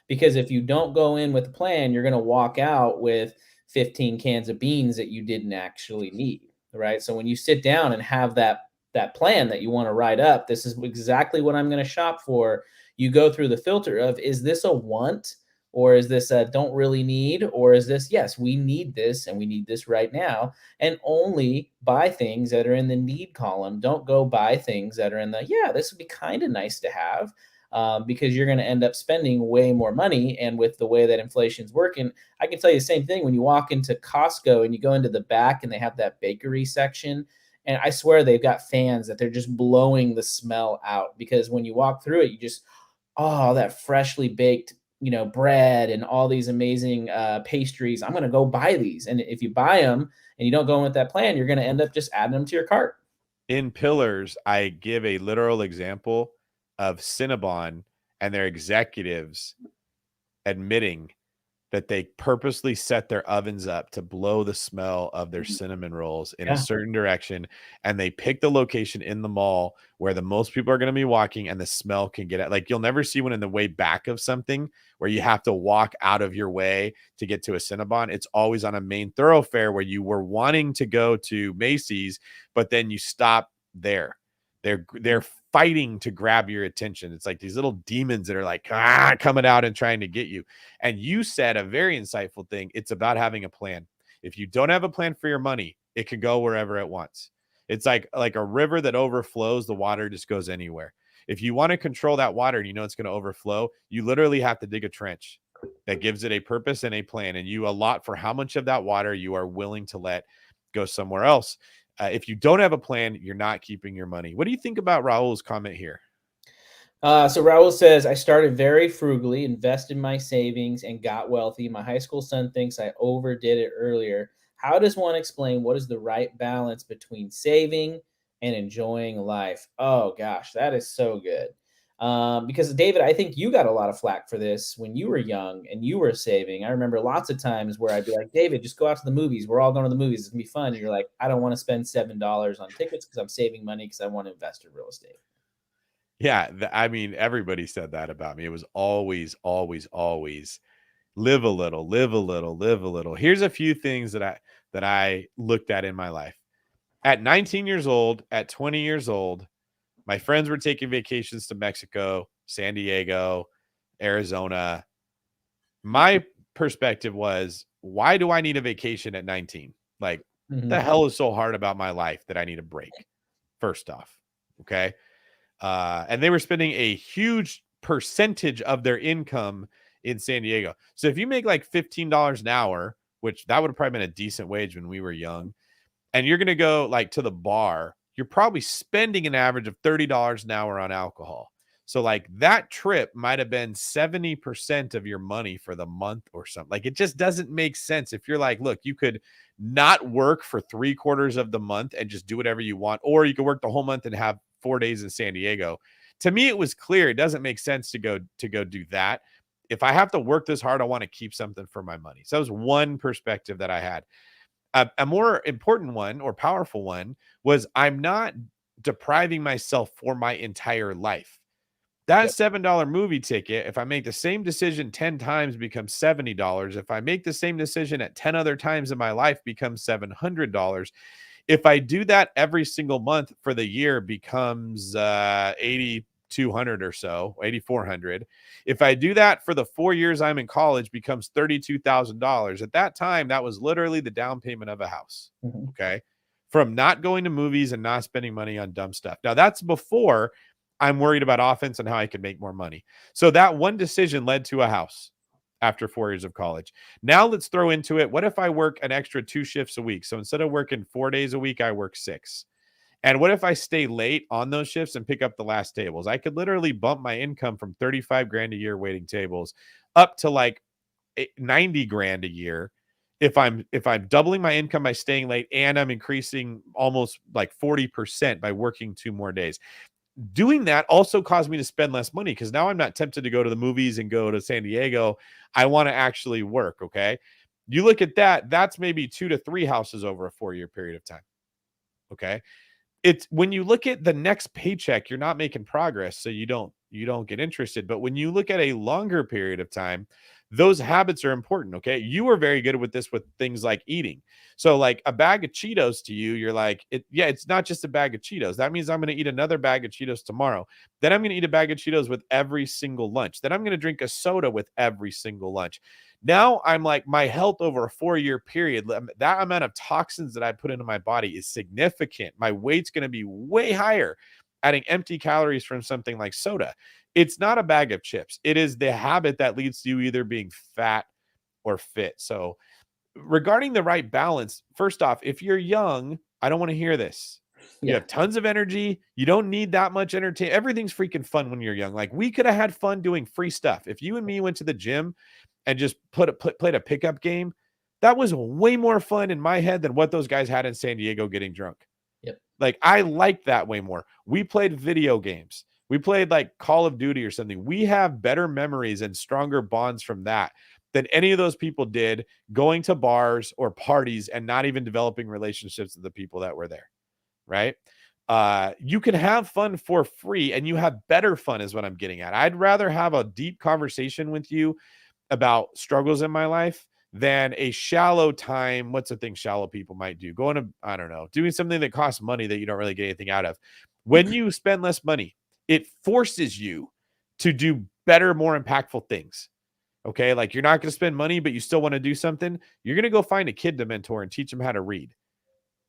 A: Because if you don't go in with a plan, you're going to walk out with 15 cans of beans that you didn't actually need, right? So when you sit down and have that plan that you want to write up, this is exactly what I'm going to shop for. You go through the filter of, is this a want? Or is this a don't really need? Or is this, yes, we need this and we need this right now? And only buy things that are in the need column. Don't go buy things that are in the, yeah, this would be kind of nice to have, because you're going to end up spending way more money. And with the way that inflation's working, I can tell you the same thing when you walk into Costco and you go into the back and they have that bakery section. And I swear they've got fans that they're just blowing the smell out, because when you walk through it, you just, oh, that freshly baked, bread and all these amazing pastries. I'm going to go buy these. And if you buy them and you don't go in with that plan, you're going to end up just adding them to your cart.
B: In Pillars, I give a literal example of Cinnabon and their executives admitting that they purposely set their ovens up to blow the smell of their cinnamon rolls in a certain direction. And they pick the location in the mall where the most people are going to be walking and the smell can get at. Like, you'll never see one in the way back of something where you have to walk out of your way to get to a Cinnabon. It's always on a main thoroughfare where you were wanting to go to Macy's, but then you stop there. They're fighting to grab your attention. It's like these little demons that are like coming out and trying to get you. And you said a very insightful thing. It's about having a plan. If you don't have a plan for your money, it can go wherever it wants. It's like a river that overflows, the water just goes anywhere. If you want to control that water and you know it's going to overflow, you literally have to dig a trench that gives it a purpose and a plan. And you allot for how much of that water you are willing to let go somewhere else. If you don't have a plan, you're not keeping your money. What do you think about Raul's comment here?
A: So Raul says, I started very frugally, invested my savings, and got wealthy. My high school son thinks I overdid it earlier. How does one explain what is the right balance between saving and enjoying life? Oh, gosh, that is so good. Because, David, I think you got a lot of flack for this when you were young and you were saving. I remember lots of times where I'd be like, David, just go out to the movies. We're all going to the movies. It's going to be fun. And you're like, I don't want to spend $7 on tickets because I'm saving money because I want to invest in real estate.
B: Yeah, I mean, everybody said that about me. It was always, always, always live a little, live a little, live a little. Here's a few things that I looked at in my life. At 19 years old, at 20 years old, my friends were taking vacations to Mexico, San Diego, Arizona. My perspective was, why do I need a vacation at 19? Like, the hell is so hard about my life that I need a break? First off, okay? And they were spending a huge percentage of their income in San Diego. So if you make like $15 an hour, which that would have probably been a decent wage when we were young, and you're going to go like to the bar, you're probably spending an average of $30 an hour on alcohol. So like that trip might have been 70% of your money for the month or something. Like, it just doesn't make sense. If you're like, look, you could not work for 3/4 of the month and just do whatever you want, or you could work the whole month and have 4 days in San Diego. To me, it was clear it doesn't make sense to go do that. If I have to work this hard, I want to keep something for my money. So that was one perspective that I had. A more important one or powerful one was I'm not depriving myself for my entire life. That $7 movie ticket, if I make the same decision 10 times, becomes $70. If I make the same decision at 10 other times in my life, becomes $700. If I do that every single month for the year, becomes 8,200 or so, 8,400. If I do that for the 4 years I'm in college, becomes $32,000. At that time, that was literally the down payment of a house. Okay. From not going to movies and not spending money on dumb stuff. Now, that's before I'm worried about offense and how I can make more money. So that one decision led to a house after 4 years of college. Now let's throw into it. What if I work an extra 2 shifts a week? So instead of working 4 days a week, I work 6. And what if I stay late on those shifts and pick up the last tables? I could literally bump my income from 35 grand a year waiting tables up to like 90 grand a year. If I'm doubling my income by staying late, and I'm increasing almost like 40% by working 2 more days. Doing that also caused me to spend less money because now I'm not tempted to go to the movies and go to San Diego. I want to actually work. Okay. You look at that, that's maybe 2 to 3 houses over a 4-year period of time. Okay. It's when you look at the next paycheck, you're not making progress. So you don't get interested. But when you look at a longer period of time, those habits are important. Okay. You were very good with this with things like eating. So like a bag of Cheetos to you, you're like, it's not just a bag of Cheetos. That means I'm going to eat another bag of Cheetos tomorrow. Then I'm going to eat a bag of Cheetos with every single lunch. Then I'm going to drink a soda with every single lunch. Now I'm like, my health over a 4-year period, that amount of toxins that I put into my body is significant. My weight's going to be way higher adding empty calories from something like soda. It's not a bag of chips. It is the habit that leads to you either being fat or fit. So regarding the right balance, first off, if you're young, I don't want to hear this. You have tons of energy. You don't need that much entertainment. Everything's freaking fun when you're young. Like we could have had fun doing free stuff. If you and me went to the gym and just played a pickup game, that was way more fun in my head than what those guys had in San Diego getting drunk. Like I liked that way more. We played video games. We played like Call of Duty or something. We have better memories and stronger bonds from that than any of those people did going to bars or parties and not even developing relationships with the people that were there. Right. You can have fun for free and you have better fun is what I'm getting at. I'd rather have a deep conversation with you about struggles in my life than a shallow time. What's the thing shallow people might do? Going to, I don't know, doing something that costs money that you don't really get anything out of. When you spend less money, it forces you to do better, more impactful things. Okay. Like you're not going to spend money, but you still want to do something. You're going to go find a kid to mentor and teach them how to read.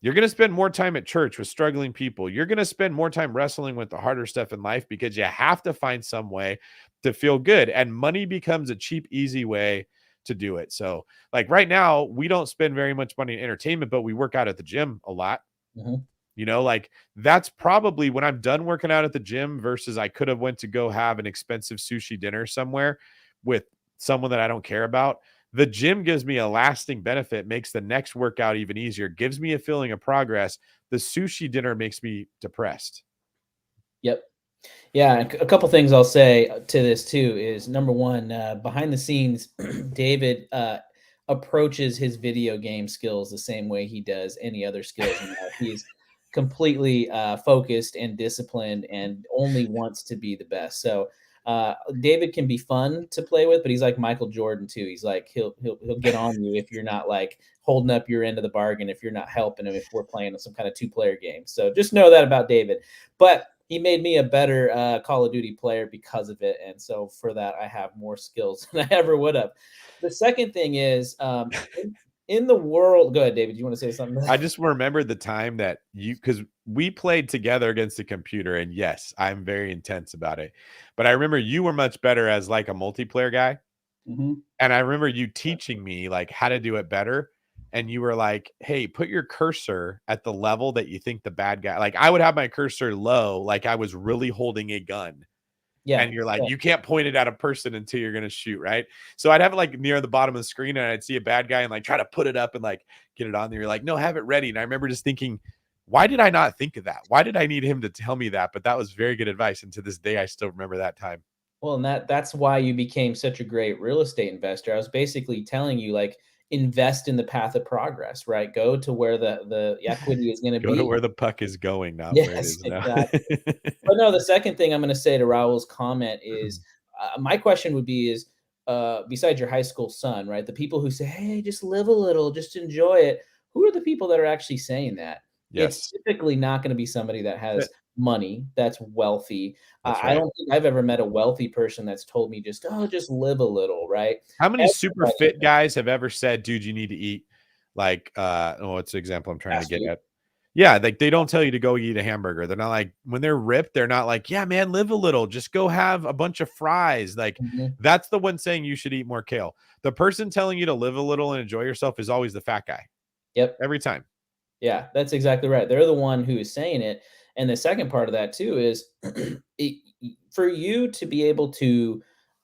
B: You're going to spend more time at church with struggling people. You're going to spend more time wrestling with the harder stuff in life because you have to find some way to feel good. And money becomes a cheap, easy way to do it. So like right now, we don't spend very much money in entertainment, but we work out at the gym a lot. You know, like that's probably when I'm done working out at the gym versus I could have went to go have an expensive sushi dinner somewhere with someone that I don't care about. The gym gives me a lasting benefit, makes the next workout even easier, gives me a feeling of progress. The sushi dinner makes me depressed.
A: Yep. Yeah, a couple things I'll say to this too is number one, behind the scenes, David approaches his video game skills the same way he does any other skills in life. He's completely focused and disciplined and only wants to be the best. So David can be fun to play with, but he's like Michael Jordan too. He's like he'll get on you if you're not like holding up your end of the bargain, if you're not helping him, if we're playing some kind of 2-player game. So just know that about David. But he made me a better Call of Duty player because of it, and so for that I have more skills than I ever would have. The second thing is in the world. Go ahead, David. You want to say something?
B: I just remembered the time that because we played together against a computer, and yes, I'm very intense about it. But I remember you were much better as like a multiplayer guy. And I remember you teaching me like how to do it better. And you were like, hey, put your cursor at the level that you think the bad guy, like I would have my cursor low, like I was really holding a gun. Yeah. And you're like, you can't point it at a person until you're going to shoot. Right. So I'd have it like near the bottom of the screen and I'd see a bad guy and like try to put it up and like get it on there. You're like, no, have it ready. And I remember just thinking, why did I not think of that? Why did I need him to tell me that? But that was very good advice. And to this day, I still remember that time.
A: Well, and that's why you became such a great real estate investor. I was basically telling you, like, invest in the path of progress, right? Go to where the equity is going to
B: Go to
A: be.
B: where the puck is going, not where it
A: Yes,
B: is now.
A: exactly. But no, the second thing I'm going to say to Raul's comment is, my question would be is, besides your high school son, right? The people who say, "Hey, just live a little, just enjoy it." Who are the people that are actually saying that? It's
B: Yes.
A: typically not going to be somebody that has money, that's wealthy.
B: That's
A: I
B: right.
A: don't think I've ever met a wealthy person that's told me just, "Oh, just live a little," right?
B: How many super
A: Everybody
B: fit guys have ever said, dude, you need to eat? Like, what's the example I'm trying to
A: fast
B: get
A: food.
B: at? Yeah, like they don't tell you to go eat a hamburger. They're not like, when they're ripped, they're not like, yeah, man, live a little. Just go have a bunch of fries. Like,
A: Mhm.
B: that's the one saying you should eat more kale. The person telling you to live a little and enjoy yourself is always the fat guy.
A: Yep.
B: Every time.
A: Yeah, that's exactly right. They're the one who is saying it. And the second part of that too is it, for you to be able to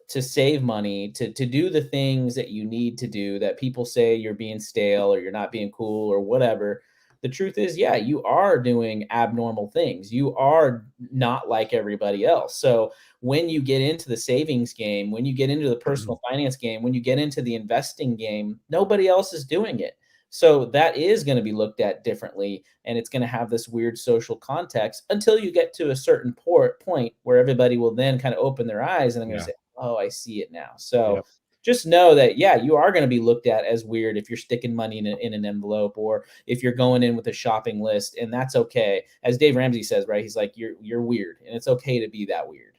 A: save money, to do the things that you need to do that people say you're being stale or you're not being cool or whatever. The truth is, yeah, you are doing abnormal things. You are not like everybody else. So when you get into the savings game, when you get into the personal finance game, when you get into the investing game, nobody else is doing it. So that is going to be looked at differently, and it's going to have this weird social context until you get to a certain point where everybody will then kind of open their eyes and they're going to
B: Yeah.
A: say, "Oh, I see it now." So
B: Yep.
A: just know that, yeah, you are going to be looked at as weird if you're sticking money in an envelope or if you're going in with a shopping list, and that's okay. As Dave Ramsey says, right? He's like, you're weird, and it's okay to be that weird.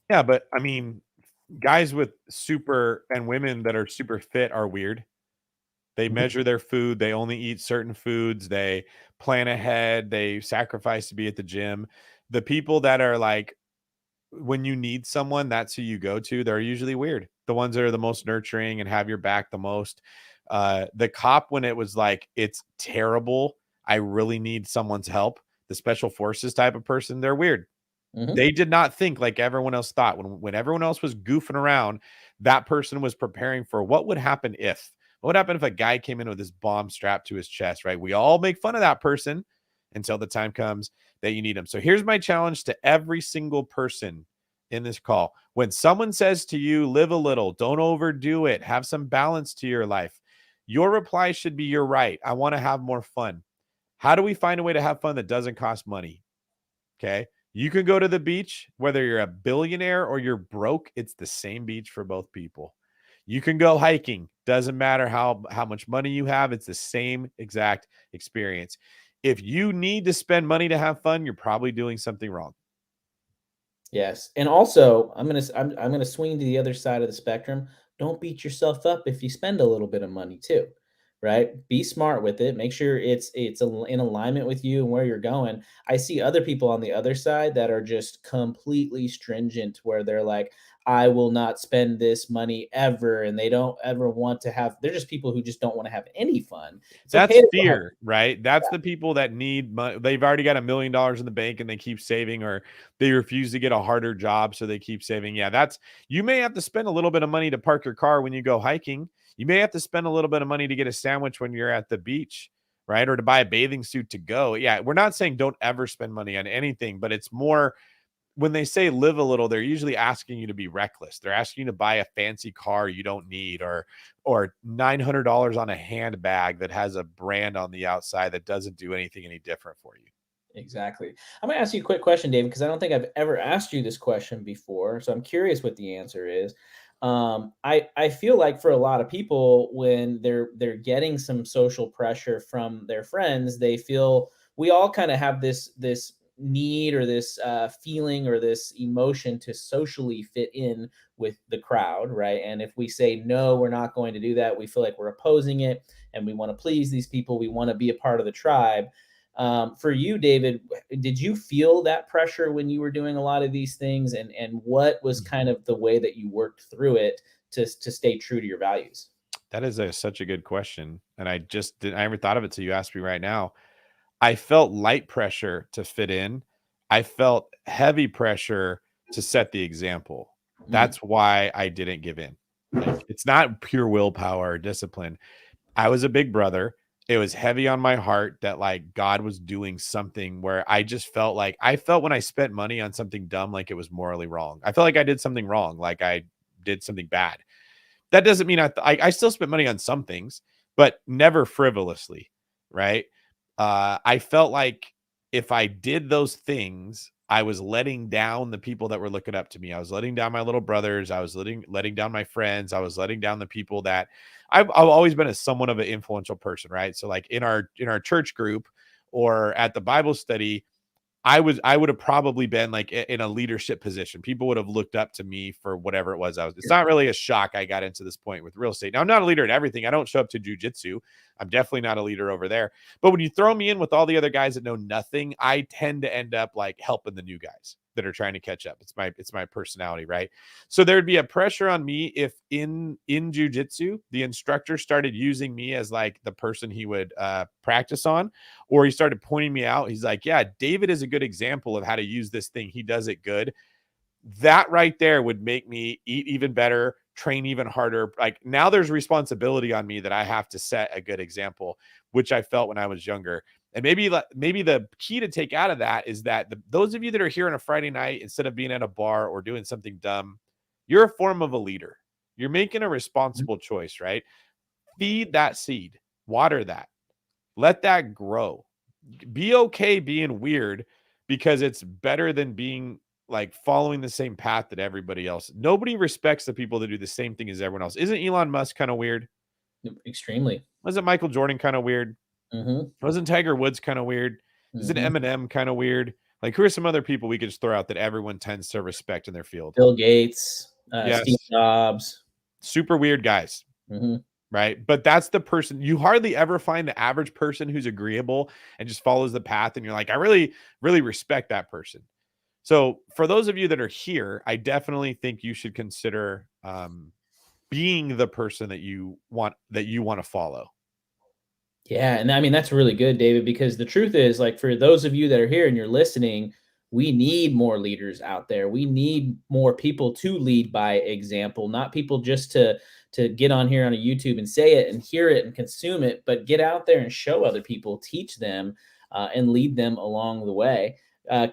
B: Yeah. But I mean, guys with super and women that are super fit are weird. They
A: Mhm.
B: measure their food, they only eat certain foods, they plan ahead, they sacrifice to be at the gym. The people that are like, when you need someone, that's who you go to, they're usually weird. The ones that are the most nurturing and have your back the most. The cop, when it was like, it's terrible, I really need someone's help, the special forces type of person, they're weird.
A: Mhm.
B: They did not think like everyone else thought. When everyone else was goofing around, that person was preparing for what would happen if. What would happen if a guy came in with this bomb strapped to his chest, right? We all make fun of that person until the time comes that you need them. So here's my challenge to every single person in this call. When someone says to you, live a little, don't overdo it, have some balance to your life, your reply should be, you're right. I want to have more fun. How do we find a way to have fun that doesn't cost money? Okay. You can go to the beach, whether you're a billionaire or you're broke, it's the same beach for both people. You can go hiking, doesn't matter how much money you have, it's the same exact experience. If you need to spend money to have fun, you're probably doing something wrong.
A: Yes, and also, I'm gonna swing to the other side of the spectrum. Don't beat yourself up if you spend a little bit of money too, right? Be smart with it. Make sure in alignment with you and where you're going. I see other people on the other side that are just completely stringent, where they're like, "I will not spend this money ever," and they don't ever want to have. They're just people who just don't want to have any fun. It's okay
B: That's
A: to go have.
B: fear, right? That's the people that need money. They've already got $1 million in the bank and they keep saving, or they refuse to get a harder job, so they keep saving. Yeah, that's, you may have to spend a little bit of money to park your car when you go hiking. You may have to spend a little bit of money to get a sandwich when you're at the beach, right? Or to buy a bathing suit to go. Yeah, we're not saying don't ever spend money on anything, but it's more, when they say live a little, they're usually asking you to be reckless. They're asking you to buy a fancy car you don't need, or $900 on a handbag that has a brand on the outside that doesn't do anything any different for you.
A: Exactly. I'm gonna ask you a quick question, David, because I don't think I've ever asked you this question before. So I'm curious what the answer is. I feel like for a lot of people, when they're getting some social pressure from their friends, they feel we all kind of have this need or this feeling or this emotion to socially fit in with the crowd, right? And if we say no, we're not going to do that, we feel like we're opposing it, and we want to please these people. We want to be a part of the tribe. For you, David, did you feel that pressure when you were doing a lot of these things, and what was kind of the way that you worked through it to stay true to your values?
B: That is such a good question. And I just didn't, I never thought of it till you asked me right now. I felt light pressure to fit in. I felt heavy pressure to set the example.
A: Mm,
B: That's why I didn't give in. Like, it's not pure willpower or discipline. I was a big brother. it was heavy on my heart that like God was doing something where I just felt like I felt when I spent money on something dumb, like it was morally wrong. I felt like I did something wrong, like I did something bad. That doesn't mean I still spent money on some things, but never frivolously, right? I felt like if I did those things, I was letting down the people that were looking up to me. I was letting down my little brothers. I was letting down my friends. I was letting down the people that I've always been a somewhat of an influential person, right? So like in our church group or at the Bible study, I would have probably been like in a leadership position. People would have looked up to me for whatever it was. It's not really a shock I got into this point with real estate. Now I'm not a leader in everything. I don't show up to jujitsu. I'm definitely not a leader over there. But when you throw me in with all the other guys that know nothing, I tend to end up like helping the new guys that are trying to catch up. It's my personality, right? So there'd be a pressure on me if in jujitsu, the instructor started using me as like the person he would practice on, or he started pointing me out. He's like, yeah, David is a good example of how to use this thing. He does it good. That right there would make me eat even better, train even harder. Like now there's responsibility on me that I have to set a good example, which I felt when I was younger. And maybe the key to take out of that is that those of you that are here on a Friday night, instead of being at a bar or doing something dumb, you're a form of a leader. You're making a responsible choice, right? Feed that seed, water that, let that grow. Be okay being weird because it's better than being like following the same path that everybody else. Nobody respects the people that do the same thing as everyone else. Isn't Elon Musk kind of weird?
A: Extremely.
B: Wasn't Michael Jordan kind of weird?
A: Mm-hmm.
B: Wasn't Tiger Woods kind of weird? Isn't Eminem kind of weird? Like, who are some other people we could just throw out that everyone tends to respect in their field?
A: Bill Gates,
B: Yes.
A: Steve Jobs.
B: Super weird guys.
A: Mm-hmm.
B: Right. But that's the person you hardly ever find the average person who's agreeable and just follows the path. And you're like, I really, really respect that person. So for those of you that are here, I definitely think you should consider being the person that you want to follow.
A: Yeah, and I mean that's really good, David, because the truth is, like, for those of you that are here and you're listening, we need more leaders out there. We need more people to lead by example, not people just to get on here on a YouTube and say it and hear it and consume it, but get out there and show other people, teach them, and lead them along the way.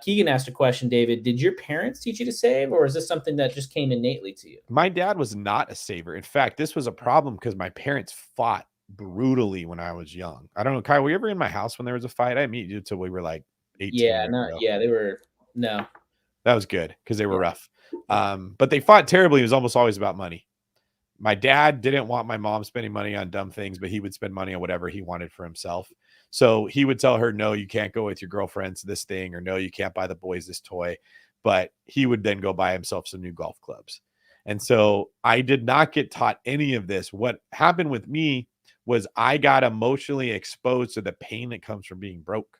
A: Keegan asked a question, David. Did your parents teach you to save, or is this something that just came innately to you?
B: My dad was not a saver. In fact, this was a problem because my parents fought brutally when I was young. I don't know, Kyle, were you ever in my house when there was a fight? I didn't meet you until we were like 18
A: Yeah,
B: years
A: not
B: ago.
A: yeah, they were no.
B: That was good because they were
A: Yeah.
B: rough. But they fought terribly. It was almost always about money. My dad didn't want my mom spending money on dumb things, but he would spend money on whatever he wanted for himself. So he would tell her, no, you can't go with your girlfriends to this thing, or no, you can't buy the boys this toy. But he would then go buy himself some new golf clubs. And so I did not get taught any of this. What happened with me was I got emotionally exposed to the pain that comes from being broke.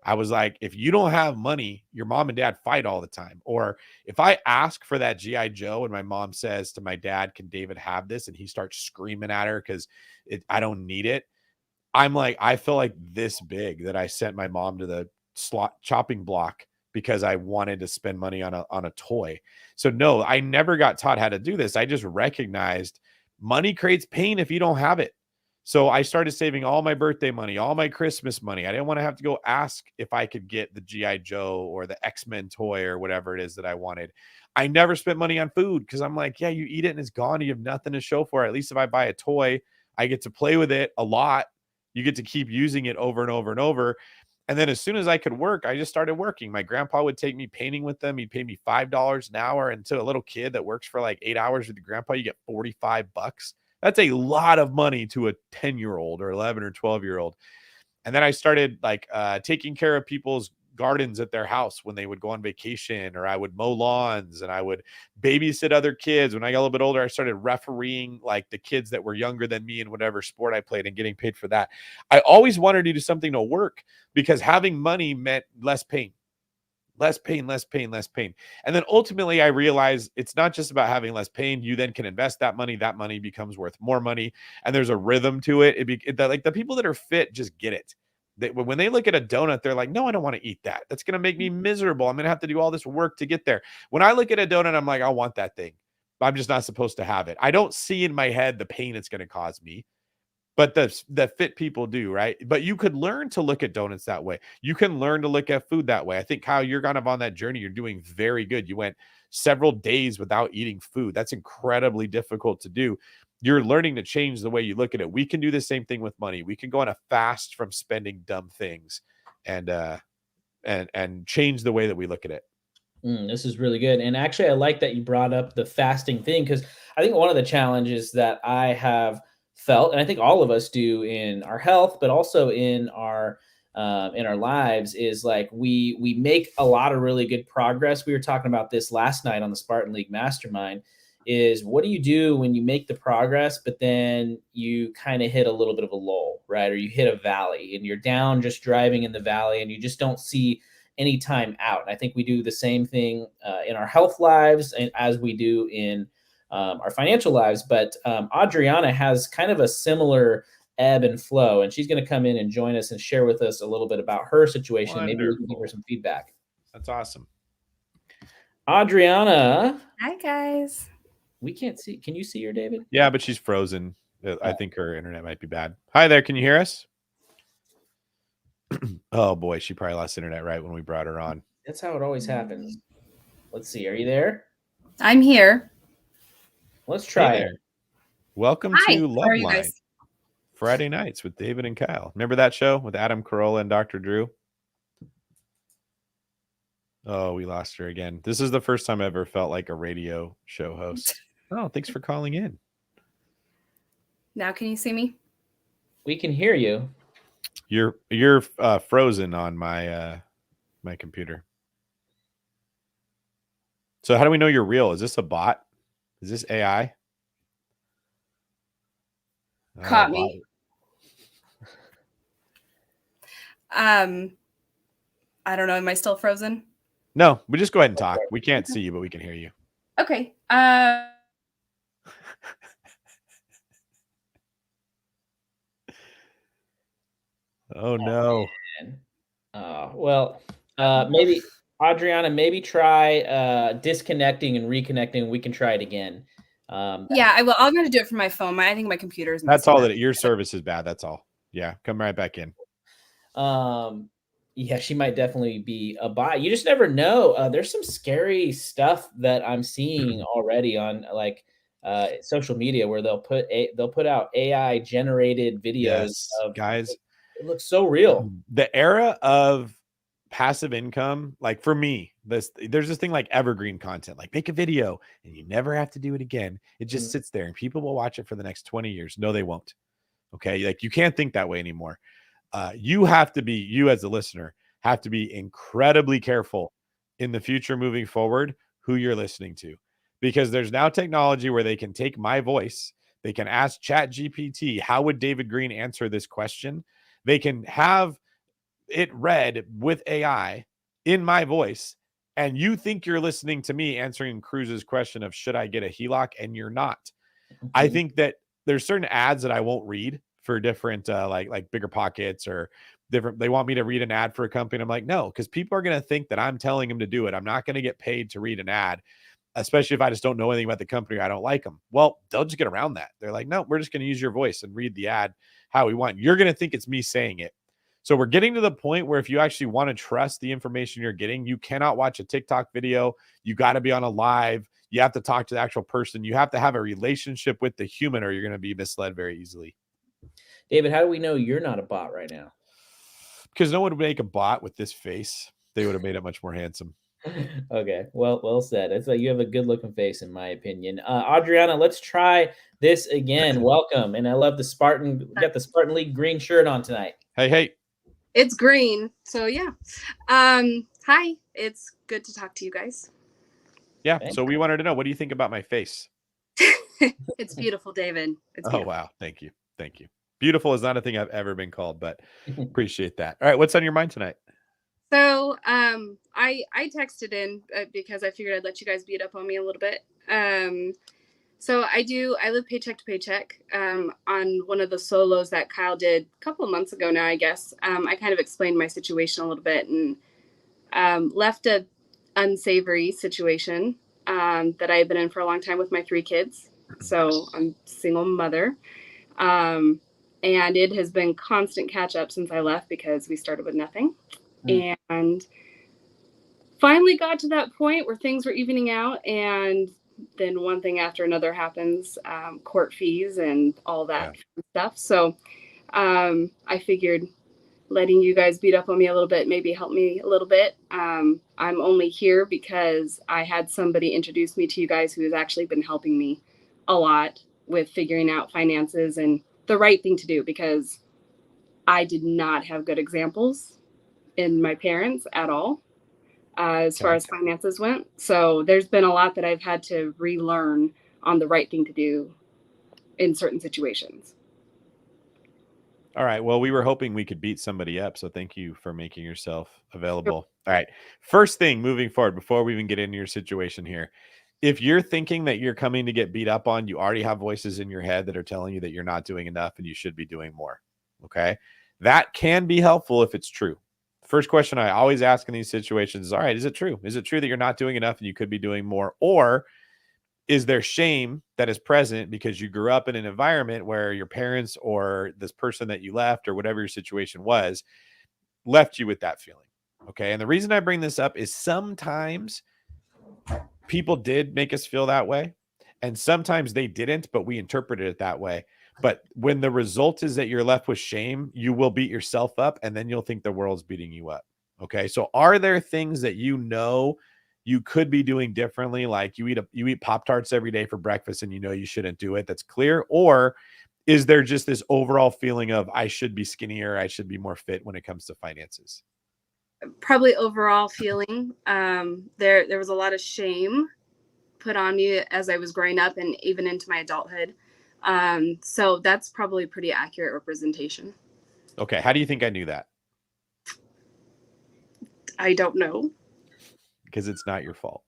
B: I was like, if you don't have money, your mom and dad fight all the time. Or if I ask for that G.I. Joe and my mom says to my dad, can David have this? And he starts screaming at her because I don't need it. I'm like, I feel like this big that I sent my mom to the slot chopping block because I wanted to spend money on a toy. So no, I never got taught how to do this. I just recognized money creates pain if you don't have it. So I started saving all my birthday money, all my Christmas money. I didn't want to have to go ask if I could get the G.I. Joe or the X-Men toy or whatever it is that I wanted. I never spent money on food because I'm like, yeah, you eat it and it's gone. You have nothing to show for it. At least if I buy a toy, I get to play with it a lot. You get to keep using it over and over and over. And then as soon as I could work, I just started working. My grandpa would take me painting with them. He'd pay me $5 an hour. And to a little kid that works for like 8 hours with your grandpa, you get $45. That's a lot of money to a 10-year-old or 11 or 12-year-old. And then I started like taking care of people's gardens at their house when they would go on vacation, or I would mow lawns and I would babysit other kids. When I got a little bit older, I started refereeing like the kids that were younger than me in whatever sport I played and getting paid for that. I always wanted to do something to work because having money meant less pain. Less pain, less pain, less pain. And then ultimately I realized it's not just about having less pain. You then can invest that money becomes worth more money. And there's a rhythm to it. Like the people that are fit just get it. When they look at a donut, they're like, no, I don't want to eat that. That's going to make me miserable. I'm going to have to do all this work to get there. When I look at a donut, I'm like, I want that thing. I'm just not supposed to have it. I don't see in my head the pain it's going to cause me. but the fit people do, right? But you could learn to look at donuts that way. You can learn to look at food that way. I think, Kyle, you're kind of on that journey. You're doing very good. You went several days without eating food. That's incredibly difficult to do. You're learning to change the way you look at it. We can do the same thing with money. We can go on a fast from spending dumb things and change the way that we look at it.
A: This is really good. And actually, I like that you brought up the fasting thing, because I think one of the challenges that I have felt, and I think all of us do in our health, but also in our lives, is like we make a lot of really good progress. We were talking about this last night on the Spartan League Mastermind. Is what do you do when you make the progress, but then you kind of hit a little bit of a lull, right? Or you hit a valley and you're down just driving in the valley and you just don't see any time out. And I think we do the same thing in our health lives and as we do in our financial lives. But Adriana has kind of a similar ebb and flow, and she's going to come in and join us and share with us a little bit about her situation.
B: Wonderful.
A: Maybe we can give her some feedback.
B: That's awesome.
A: Adriana.
F: Hi, guys.
A: We can't see. Can you see her, David?
B: Yeah, but she's frozen. I think her internet might be bad. Hi there. Can you hear us? Oh boy, she probably lost internet right when we brought her on.
A: That's how it always happens. Let's see. Are you there?
F: I'm here.
A: Let's try
B: Hey
A: it.
B: there. Welcome
F: Hi,
B: to
F: how
B: Love
F: are you
B: Line
F: guys?
B: Friday nights with David and Kyle. Remember that show with Adam Carolla and Dr. Drew? Oh, we lost her again. This is the first time I ever felt like a radio show host. Oh, thanks for calling in.
F: Now can you see me?
A: We can hear you.
B: You're frozen on my my computer. So how do we know you're real? Is this a bot? Is this AI?
F: Caught me. I don't know. Am I still frozen?
B: No, we just go ahead and talk. We can't see you, but we can hear you.
F: Okay.
B: Oh no.
A: Well, maybe Adriana, maybe try disconnecting and reconnecting. We can try it again.
F: Yeah, I will. I'm going to do it from my phone. I think my computer is.
B: That's all that your service is bad. That's all. Yeah, come right back in.
A: Yeah, she might definitely be a bot. You just never know. There's some scary stuff that I'm seeing already on like social media where they'll put out AI generated videos of
B: guys.
A: It looks so real.
B: The era of passive income, like for me, there's this thing like evergreen content, like make a video and you never have to do it again. It just sits there and people will watch it for the next 20 years. No, they won't. Okay. Like you can't think that way anymore. You have to be, you as a listener have to be incredibly careful in the future moving forward who you're listening to, because there's now technology where they can take my voice. They can ask ChatGPT, how would David Green answer this question? They can have it read with AI in my voice, and you think you're listening to me answering Cruz's question of should I get a HELOC, and you're not. I think that there's certain ads that I won't read for different like Bigger Pockets or different. They want me to read an ad for a company. I'm like, no, because people are going to think that I'm telling them to do it. I'm not going to get paid to read an ad, especially if I just don't know anything about the company or I don't like them. Well, they'll just get around that. They're like, no, we're just going to use your voice and read the ad how we want. You're going to think it's me saying it. So we're getting to the point where if you actually want to trust the information you're getting, you cannot watch a TikTok video. You got to be on a live. You have to talk to the actual person. You have to have a relationship with the human, or you're going to be misled very easily.
A: David, how do we know you're not a bot right now?
B: Because no one would make a bot with this face. They would have made it much more handsome.
A: Okay, well said. It's like you have a good looking face, in my opinion. Adriana, let's try this again. Welcome, and I love the Spartan. We got the Spartan League green shirt on tonight.
B: Hey.
F: It's green, so yeah. Hi, it's good to talk to you guys.
B: Yeah. So we wanted to know, what do you think about my face?
F: It's beautiful, David. It's beautiful.
B: Oh wow, thank you. Beautiful is not a thing I've ever been called, but appreciate that. All right, what's on your mind tonight?
F: So I texted in because I figured I'd let you guys beat up on me a little bit. So I live paycheck to paycheck on one of the solos that Kyle did a couple of months ago now, I guess. I kind of explained my situation a little bit and left a unsavory situation that I had been in for a long time with my 3 kids. So I'm a single mother. And it has been constant catch up since I left because we started with nothing. And finally got to that point where things were evening out, and then one thing after another happens, court fees and all that stuff. So I figured letting you guys beat up on me a little bit maybe help me a little bit. I'm only here because I had somebody introduce me to you guys who has actually been helping me a lot with figuring out finances and the right thing to do, because I did not have good examples in my parents at all as far as finances went. So there's been a lot that I've had to relearn on the right thing to do in certain situations.
B: All right. Well, we were hoping we could beat somebody up, so thank you for making yourself available. All right. First thing moving forward, before we even get into your situation here, if you're thinking that you're coming to get beat up on, you already have voices in your head that are telling you that you're not doing enough and you should be doing more. Okay. That can be helpful if it's true. First question I always ask in these situations is, all right, is it true? Is it true that you're not doing enough and you could be doing more? Or is there shame that is present because you grew up in an environment where your parents or this person that you left or whatever your situation was left you with that feeling? Okay. And the reason I bring this up is sometimes people did make us feel that way, and sometimes they didn't, but we interpreted it that way. But when the result is that you're left with shame, you will beat yourself up and then you'll think the world's beating you up. Okay. So are there things that you could be doing differently? Like you eat Pop-Tarts every day for breakfast and you shouldn't do it. That's clear. Or is there just this overall feeling of I should be skinnier, I should be more fit when it comes to finances?
F: Probably overall feeling. There was a lot of shame put on me as I was growing up and even into my adulthood. So that's probably a pretty accurate representation.
B: Okay. How do you think I knew that?
F: I don't know.
B: Because it's not your fault.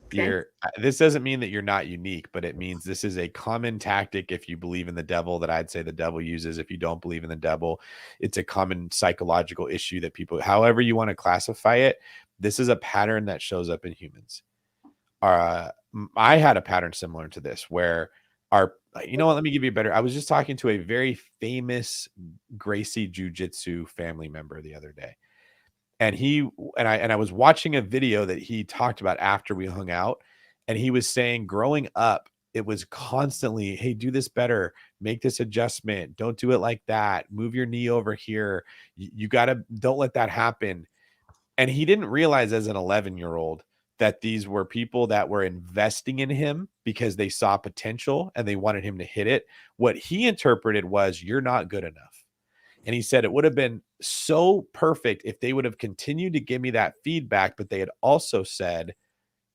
F: Okay.
B: This doesn't mean that you're not unique, but it means this is a common tactic if you believe in the devil that I'd say the devil uses. If you don't believe in the devil, it's a common psychological issue that people, however you want to classify it, this is a pattern that shows up in humans. I had a pattern similar to this where you know what, let me give you a better. I was just talking to a very famous Gracie Jiu-Jitsu family member the other day. And I was watching a video that he talked about after we hung out, and he was saying growing up, it was constantly, hey, do this better, make this adjustment, don't do it like that, move your knee over here, you gotta, don't let that happen. And he didn't realize as an 11-year-old that these were people that were investing in him because they saw potential and they wanted him to hit it. What he interpreted was, you're not good enough. And he said it would have been so perfect if they would have continued to give me that feedback, but they had also said,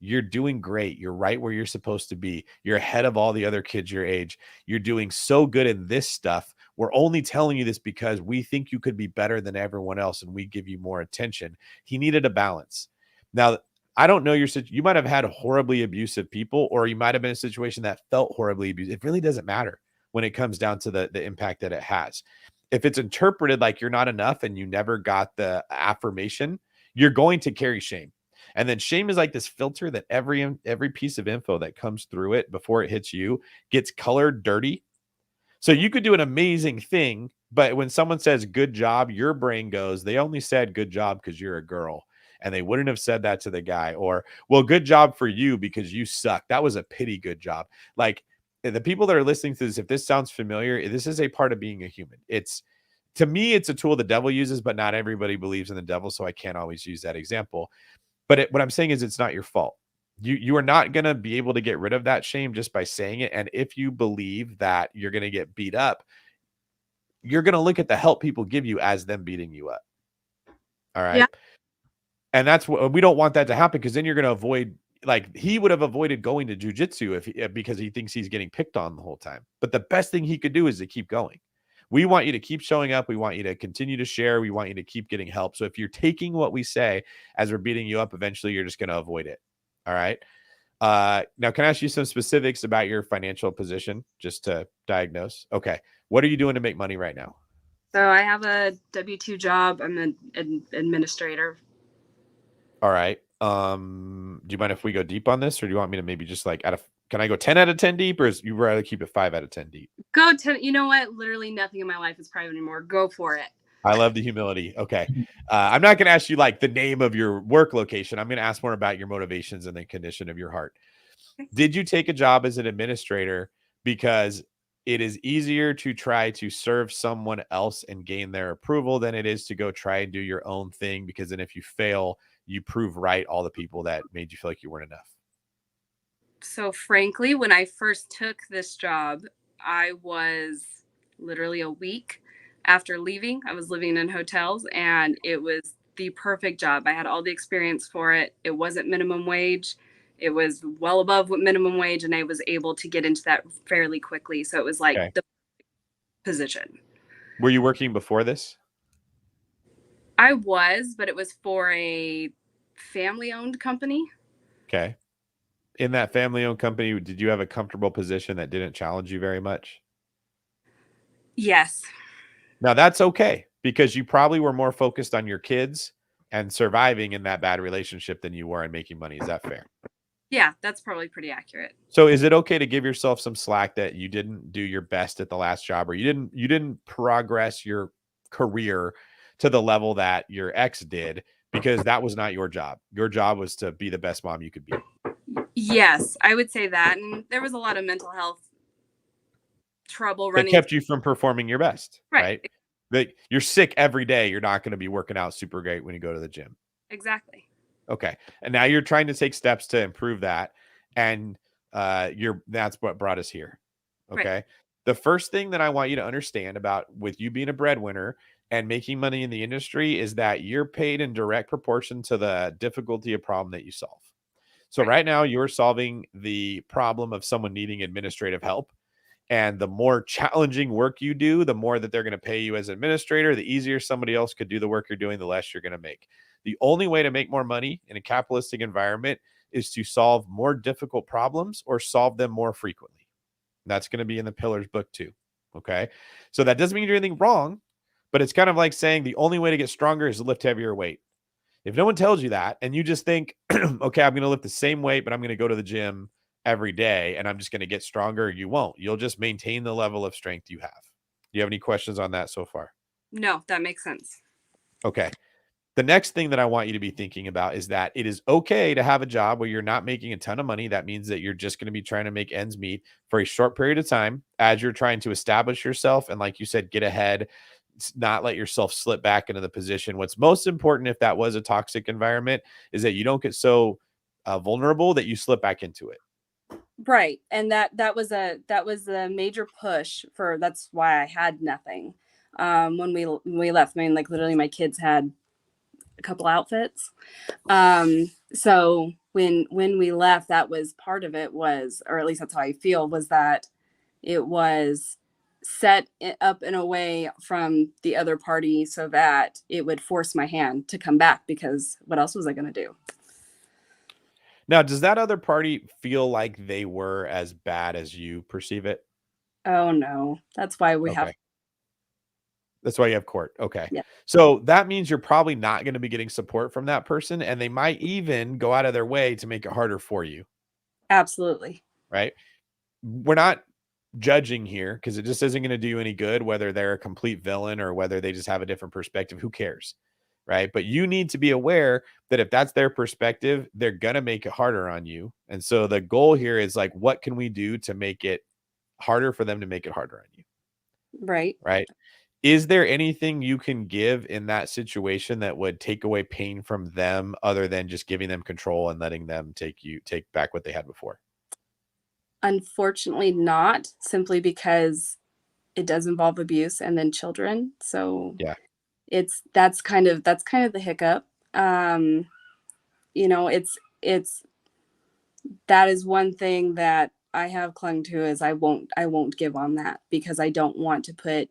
B: you're doing great. You're right where you're supposed to be. You're ahead of all the other kids your age. You're doing so good in this stuff. We're only telling you this because we think you could be better than everyone else and we give you more attention. He needed a balance. Now, I don't know you might have had horribly abusive people, or you might have been in a situation that felt horribly abusive. It really doesn't matter when it comes down to the impact that it has. If it's interpreted like you're not enough and you never got the affirmation, you're going to carry shame. And then shame is like this filter that every piece of info that comes through it before it hits you gets colored dirty. So you could do an amazing thing, but when someone says good job, your brain goes, they only said good job because you're a girl. And they wouldn't have said that to the guy. Or, well, good job for you because you suck. That was a pity good job. Like, the people that are listening to this, if this sounds familiar, this is a part of being a human. To me, it's a tool the devil uses, but not everybody believes in the devil. So I can't always use that example. But what I'm saying is it's not your fault. You are not going to be able to get rid of that shame just by saying it. And if you believe that you're going to get beat up, you're going to look at the help people give you as them beating you up. All right. Yeah. And that's what we don't want that to happen, because then you're going to avoid, like he would have avoided going to jujitsu because he thinks he's getting picked on the whole time. But the best thing he could do is to keep going. We want you to keep showing up. We want you to continue to share. We want you to keep getting help. So if you're taking what we say as we're beating you up, eventually you're just going to avoid it. All right. Now, can I ask you some specifics about your financial position just to diagnose? Okay. What are you doing to make money right now?
F: So I have a W-2 job. I'm an administrator.
B: All right. Do you mind if we go deep on this, or do you want me to maybe just like Can I go 10 out of 10 deep, or is you rather keep it 5 out of 10 deep?
F: Go to, you know what? Literally nothing in my life is private anymore. Go for it.
B: I love the humility. Okay. I'm not going to ask you like the name of your work location. I'm going to ask more about your motivations and the condition of your heart. Did you take a job as an administrator because it is easier to try to serve someone else and gain their approval than it is to go try and do your own thing? Because then if you fail, you prove right all the people that made you feel like you weren't enough.
F: So frankly, when I first took this job, I was literally a week after leaving. I was living in hotels, and it was the perfect job. I had all the experience for it. It wasn't minimum wage. It was well above what minimum wage, and I was able to get into that fairly quickly. So it was like
B: Okay.
F: the position.
B: Were you working before this?
F: I was, but it was for a family-owned company.
B: Okay. In that family-owned company, did you have a comfortable position that didn't challenge you very much?
F: Yes.
B: Now that's okay, because you probably were more focused on your kids and surviving in that bad relationship than you were in making money. Is that fair?
F: Yeah, that's probably pretty accurate.
B: So is it okay to give yourself some slack that you didn't do your best at the last job, or you didn't progress your career to the level that your ex did, because that was not your job. Your job was to be the best mom you could be.
F: Yes, I would say that. And there was a lot of mental health trouble
B: That
F: running.
B: kept you from performing your best,
F: Right.
B: right? That you're sick every day. You're not going to be working out super great when you go to the gym.
F: Exactly.
B: Okay. And now you're trying to take steps to improve that. And that's what brought us here. Okay.
F: Right.
B: The first thing that I want you to understand about with you being a breadwinner and making money in the industry is that you're paid in direct proportion to the difficulty of problem that you solve. So right now you're solving the problem of someone needing administrative help. And the more challenging work you do, the more that they're going to pay you as an administrator. The easier somebody else could do the work you're doing, the less you're going to make. The only way to make more money in a capitalistic environment is to solve more difficult problems or solve them more frequently. That's going to be in the Pillars book too. Okay. So that doesn't mean you're doing anything wrong, but it's kind of like saying the only way to get stronger is to lift heavier weight. If no one tells you that and you just think, okay, I'm going to lift the same weight, but I'm going to go to the gym every day and I'm just going to get stronger, you won't. You'll just maintain the level of strength you have. Do you have any questions on that so far?
F: No, that makes sense.
B: Okay. The next thing that I want you to be thinking about is that it is okay to have a job where you're not making a ton of money. That means that you're just going to be trying to make ends meet for a short period of time as you're trying to establish yourself. And like you said, get ahead, not let yourself slip back into the position. What's most important, if that was a toxic environment, is that you don't get so vulnerable that you slip back into it.
F: Right. And that was a major push for, that's why I had nothing. When we left, I mean, like literally my kids had a couple outfits. So when we left, that was part of it was, or at least that's how I feel, was that it was set up in a way from the other party so that it would force my hand to come back, because what else was I going to do?
B: Now, does that other party feel like they were as bad as you perceive it?
F: Oh no, that's why we have.
B: That's why you have court. Okay.
F: Yeah.
B: So that means you're probably not going to be getting support from that person, and they might even go out of their way to make it harder for you.
F: Absolutely.
B: Right. We're not judging here because it just isn't going to do you any good, whether they're a complete villain or whether they just have a different perspective. Who cares? Right. But you need to be aware that if that's their perspective, they're going to make it harder on you. And so the goal here is like, what can we do to make it harder for them to make it harder on you?
F: Right.
B: Right. Is there anything you can give in that situation that would take away pain from them other than just giving them control and letting them take back what they had before?
F: Unfortunately not, simply because it does involve abuse and then children. So
B: yeah,
F: that's kind of the hiccup. It's that is one thing that I have clung to, is I won't give on that, because I don't want to put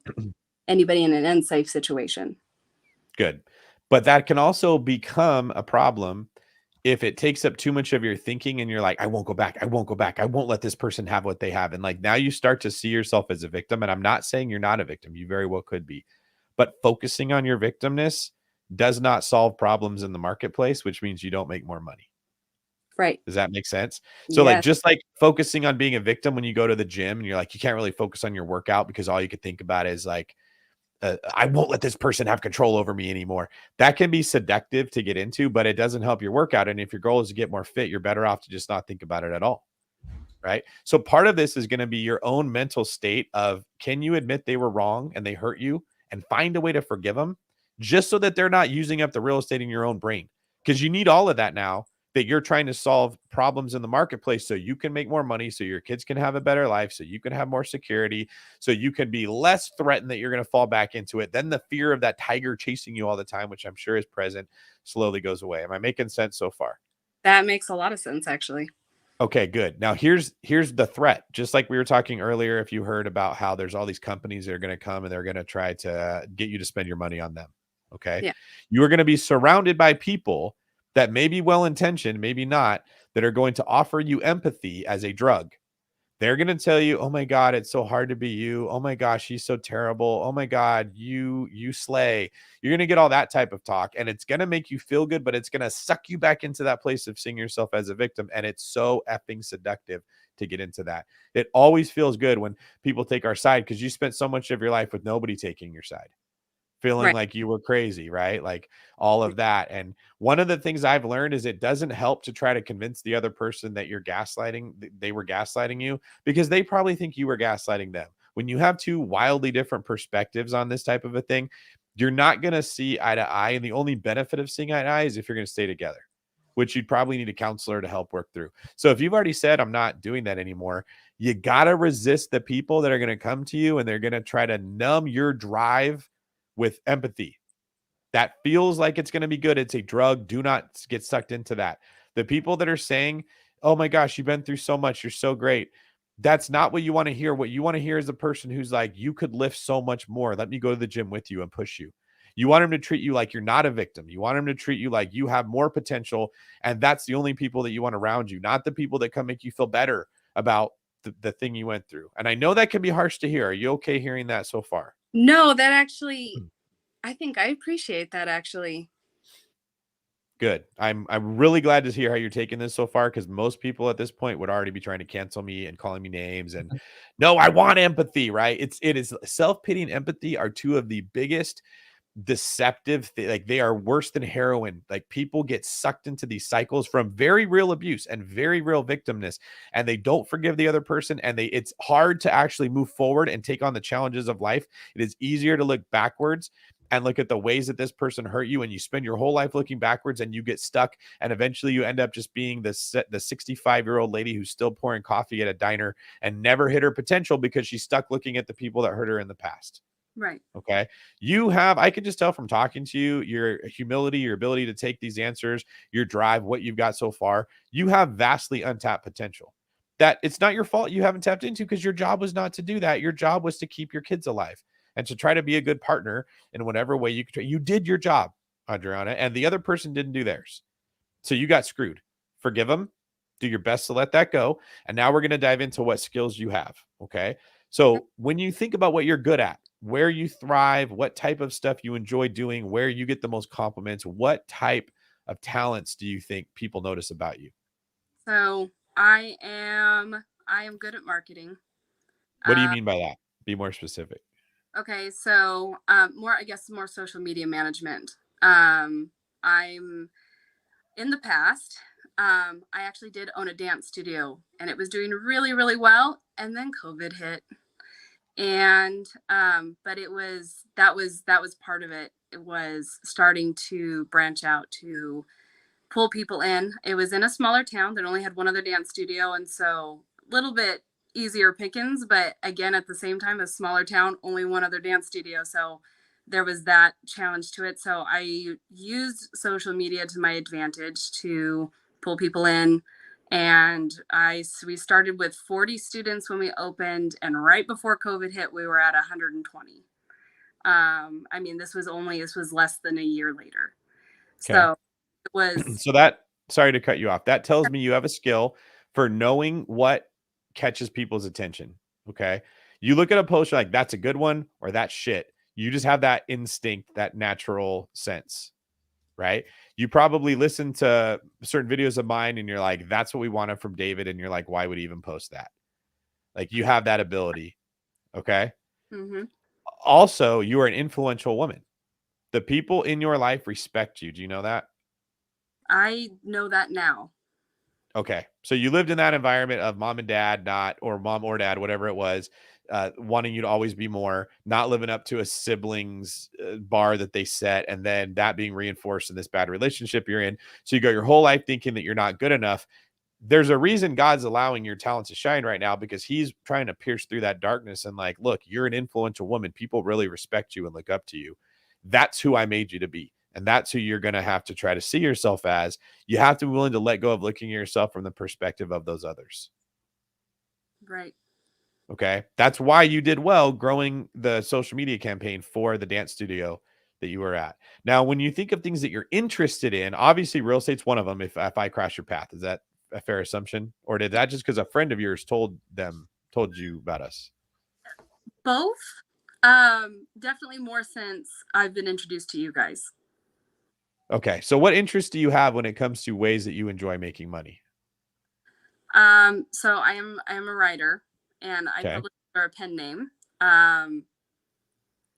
F: anybody in an unsafe situation.
B: Good. But that can also become a problem if it takes up too much of your thinking and you're like, I won't go back. I won't go back. I won't let this person have what they have. And like, now you start to see yourself as a victim. And I'm not saying you're not a victim. You very well could be. But focusing on your victimness does not solve problems in the marketplace, which means you don't make more money.
F: Right.
B: Does that make sense? So like,
F: Yes.
B: just like focusing on being a victim when you go to the gym and you're like, you can't really focus on your workout because all you could think about is like, I won't let this person have control over me anymore. That can be seductive to get into, but it doesn't help your workout. And if your goal is to get more fit, you're better off to just not think about it at all. Right. So part of this is going to be your own mental state of, can you admit they were wrong and they hurt you and find a way to forgive them just so that they're not using up the real estate in your own brain? Because you need all of that now that you're trying to solve problems in the marketplace so you can make more money, so your kids can have a better life, so you can have more security, so you can be less threatened that you're going to fall back into it. Then the fear of that tiger chasing you all the time, which I'm sure is present, slowly goes away. Am I making sense so far?
F: That makes a lot of sense, actually.
B: Okay, good. Now here's the threat. Just like we were talking earlier, if you heard about how there's all these companies that are going to come and they're going to try to get you to spend your money on them. Okay.
F: Yeah.
B: You are going to be surrounded by people that may be well-intentioned, maybe not, that are going to offer you empathy as a drug. They're going to tell you, oh my God, it's so hard to be you. Oh my gosh, he's so terrible. Oh my God, you slay. You're going to get all that type of talk and it's going to make you feel good, but it's going to suck you back into that place of seeing yourself as a victim. And it's so effing seductive to get into that. It always feels good when people take our side because you spent so much of your life with nobody taking your side, feeling
F: Right.
B: like you were crazy, right? Like all of that. And one of the things I've learned is it doesn't help to try to convince the other person that you're gaslighting, they were gaslighting you, because they probably think you were gaslighting them. When you have two wildly different perspectives on this type of a thing, you're not going to see eye to eye. And the only benefit of seeing eye to eye is if you're going to stay together, which you'd probably need a counselor to help work through. So if you've already said, I'm not doing that anymore, you got to resist the people that are going to come to you and they're going to try to numb your drive with empathy. That feels like it's going to be good. It's a drug. Do not get sucked into that. The people that are saying, oh my gosh, you've been through so much, you're so great, that's not what you want to hear. What you want to hear is a person who's like, you could lift so much more. Let me go to the gym with you and push you. You want him to treat you like you're not a victim. You want him to treat you like you have more potential. And that's the only people that you want around you, not the people that come make you feel better about the thing you went through. And I know that can be harsh to hear. Are you okay hearing that so far?
F: No, that actually, I think I appreciate that, actually.
B: Good. I'm really glad to hear how you're taking this so far, because most people at this point would already be trying to cancel me and calling me names and no, I want empathy, right? It is self-pity and empathy are two of the biggest deceptive like they are worse than heroin. Like people get sucked into these cycles from very real abuse and very real victimness, and they don't forgive the other person, and it's hard to actually move forward and take on the challenges of life. It is easier to look backwards and look at the ways that this person hurt you, and you spend your whole life looking backwards and you get stuck, and eventually you end up just being the 65-year-old lady who's still pouring coffee at a diner and never hit her potential because she's stuck looking at the people that hurt her in the past.
F: Right.
B: Okay. I can just tell from talking to you, your humility, your ability to take these answers, your drive, what you've got so far, you have vastly untapped potential that it's not your fault you haven't tapped into, because your job was not to do that. Your job was to keep your kids alive and to try to be a good partner in whatever way you could. You did your job, Adriana, and the other person didn't do theirs. So you got screwed. Forgive them. Do your best to let that go. And now we're going to dive into what skills you have. Okay. So when you think about what you're good at, where you thrive, what type of stuff you enjoy doing, where you get the most compliments, what type of talents do you think people notice about you?
F: So I am good at marketing.
B: What do you mean by that? Be more specific.
F: Okay, so more social media management. I'm in the past. I actually did own a dance studio, and it was doing really, really well. And then COVID hit, and but that was part of it. It was starting to branch out to pull people in. It was in a smaller town that only had one other dance studio, and so a little bit easier pickings, but again, at the same time, a smaller town, only one other dance studio. So there was that challenge to it. So I used social media to my advantage to pull people in. And we started with 40 students when we opened, and right before COVID hit, we were at 120. This was less than a year later.
B: Okay.
F: So it was
B: So that, sorry to cut you off. That tells me you have a skill for knowing what catches people's attention. Okay. You look at a post, you're like, that's a good one, or that's shit. You just have that instinct, that natural sense, right? You probably listen to certain videos of mine and you're like, that's what we wanted from David. And you're like, why would he even post that? Like, you have that ability. Okay.
F: Mm-hmm.
B: Also, you are an influential woman. The people in your life respect you. Do you know that?
F: I know that now.
B: Okay. So you lived in that environment of mom and dad, or mom or dad, whatever it was, wanting you to always be more, not living up to a sibling's bar that they set, and then that being reinforced in this bad relationship you're in. So you go your whole life thinking that you're not good enough. There's a reason God's allowing your talents to shine right now, because he's trying to pierce through that darkness and like, look, you're an influential woman. People really respect you and look up to you. That's who I made you to be. And that's who you're going to have to try to see yourself as. You have to be willing to let go of looking at yourself from the perspective of those others.
F: Right.
B: Okay. That's why you did well growing the social media campaign for the dance studio that you were at. Now, when you think of things that you're interested in, obviously real estate's one of them. If I cross your path, is that a fair assumption? Or did that just because a friend of yours told you about us?
F: Both. Definitely more since I've been introduced to you guys.
B: Okay. So what interest do you have when it comes to ways that you enjoy making money?
F: So I am a writer, and I
B: Okay.
F: publish under a pen name. And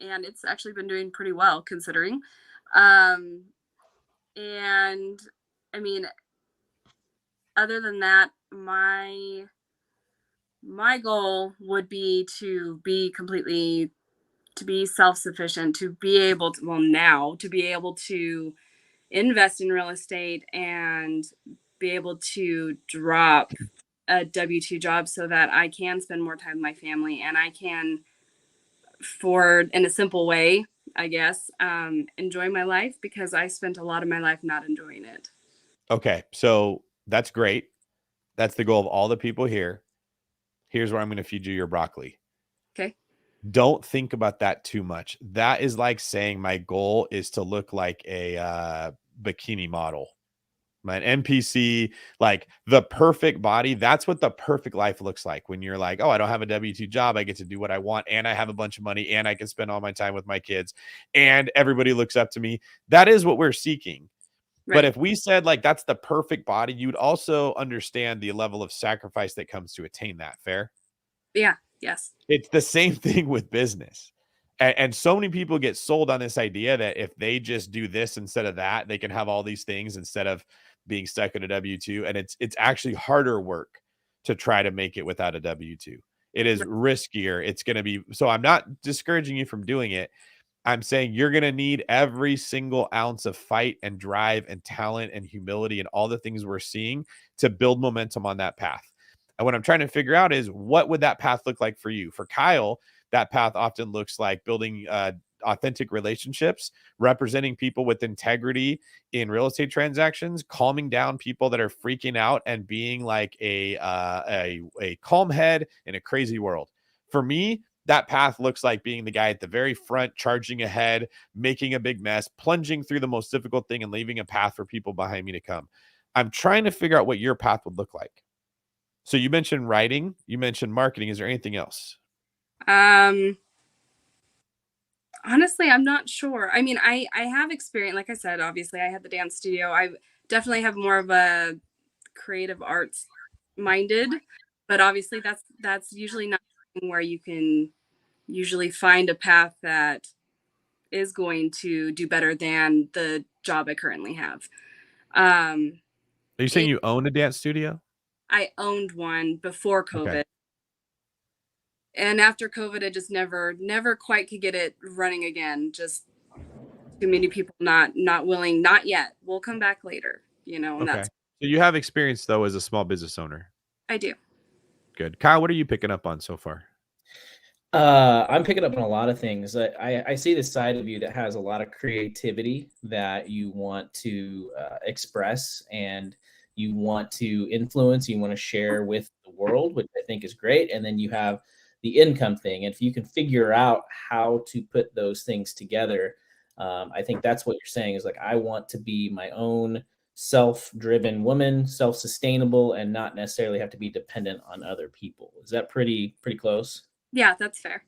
F: it's actually been doing pretty well considering. And I mean, other than that, my goal would be to be self-sufficient, to be able to invest in real estate and be able to drop a W-2 job so that I can spend more time with my family, and I can, in a simple way, I guess, enjoy my life, because I spent a lot of my life not enjoying it.
B: Okay. So that's great. That's the goal of all the people here. Here's where I'm going to feed you your broccoli.
F: Okay.
B: Don't think about that too much. That is like saying my goal is to look like a bikini model, my NPC, like the perfect body. That's what the perfect life looks like when you're like, oh, I don't have a W-2 job. I get to do what I want, and I have a bunch of money, and I can spend all my time with my kids, and everybody looks up to me. That is what we're seeking.
F: Right.
B: But if we said like that's the perfect body, you'd also understand the level of sacrifice that comes to attain that. Fair?
F: Yeah. Yes.
B: It's the same thing with business. And so many people get sold on this idea that if they just do this instead of that, they can have all these things instead of being stuck in a W-2. And it's actually harder work to try to make it without a W-2. It is riskier. It's going to be, so I'm not discouraging you from doing it. I'm saying you're going to need every single ounce of fight and drive and talent and humility and all the things we're seeing to build momentum on that path. And what I'm trying to figure out is, what would that path look like for you? For Kyle, that path often looks like building authentic relationships, representing people with integrity in real estate transactions, calming down people that are freaking out, and being like a calm head in a crazy world. For me, that path looks like being the guy at the very front, charging ahead, making a big mess, plunging through the most difficult thing, and leaving a path for people behind me to come. I'm trying to figure out what your path would look like. So you mentioned writing, you mentioned marketing. Is there anything else?
F: Honestly, I'm not sure. I mean, I have experience. Like I said, obviously I had the dance studio. I definitely have more of a creative arts minded, but obviously that's usually not where you can usually find a path that is going to do better than the job I currently have.
B: Are you saying you own a dance studio?
F: I owned one before COVID.
B: Okay.
F: And after COVID, I just never quite could get it running again. Just too many people not willing, not yet. We'll come back later, and
B: Okay.
F: that's.
B: So you have experience though as a small business owner.
F: I do.
B: Good. Kyle, what are you picking up on so far?
A: I'm picking up on a lot of things. I see the side of you that has a lot of creativity that you want to express, and you want to influence, you want to share with the world, which I think is great. And then you have the income thing. And if you can figure out how to put those things together, I think that's what you're saying is like, I want to be my own self-driven woman, self-sustainable, and not necessarily have to be dependent on other people. Is that pretty close?
F: Yeah, that's fair.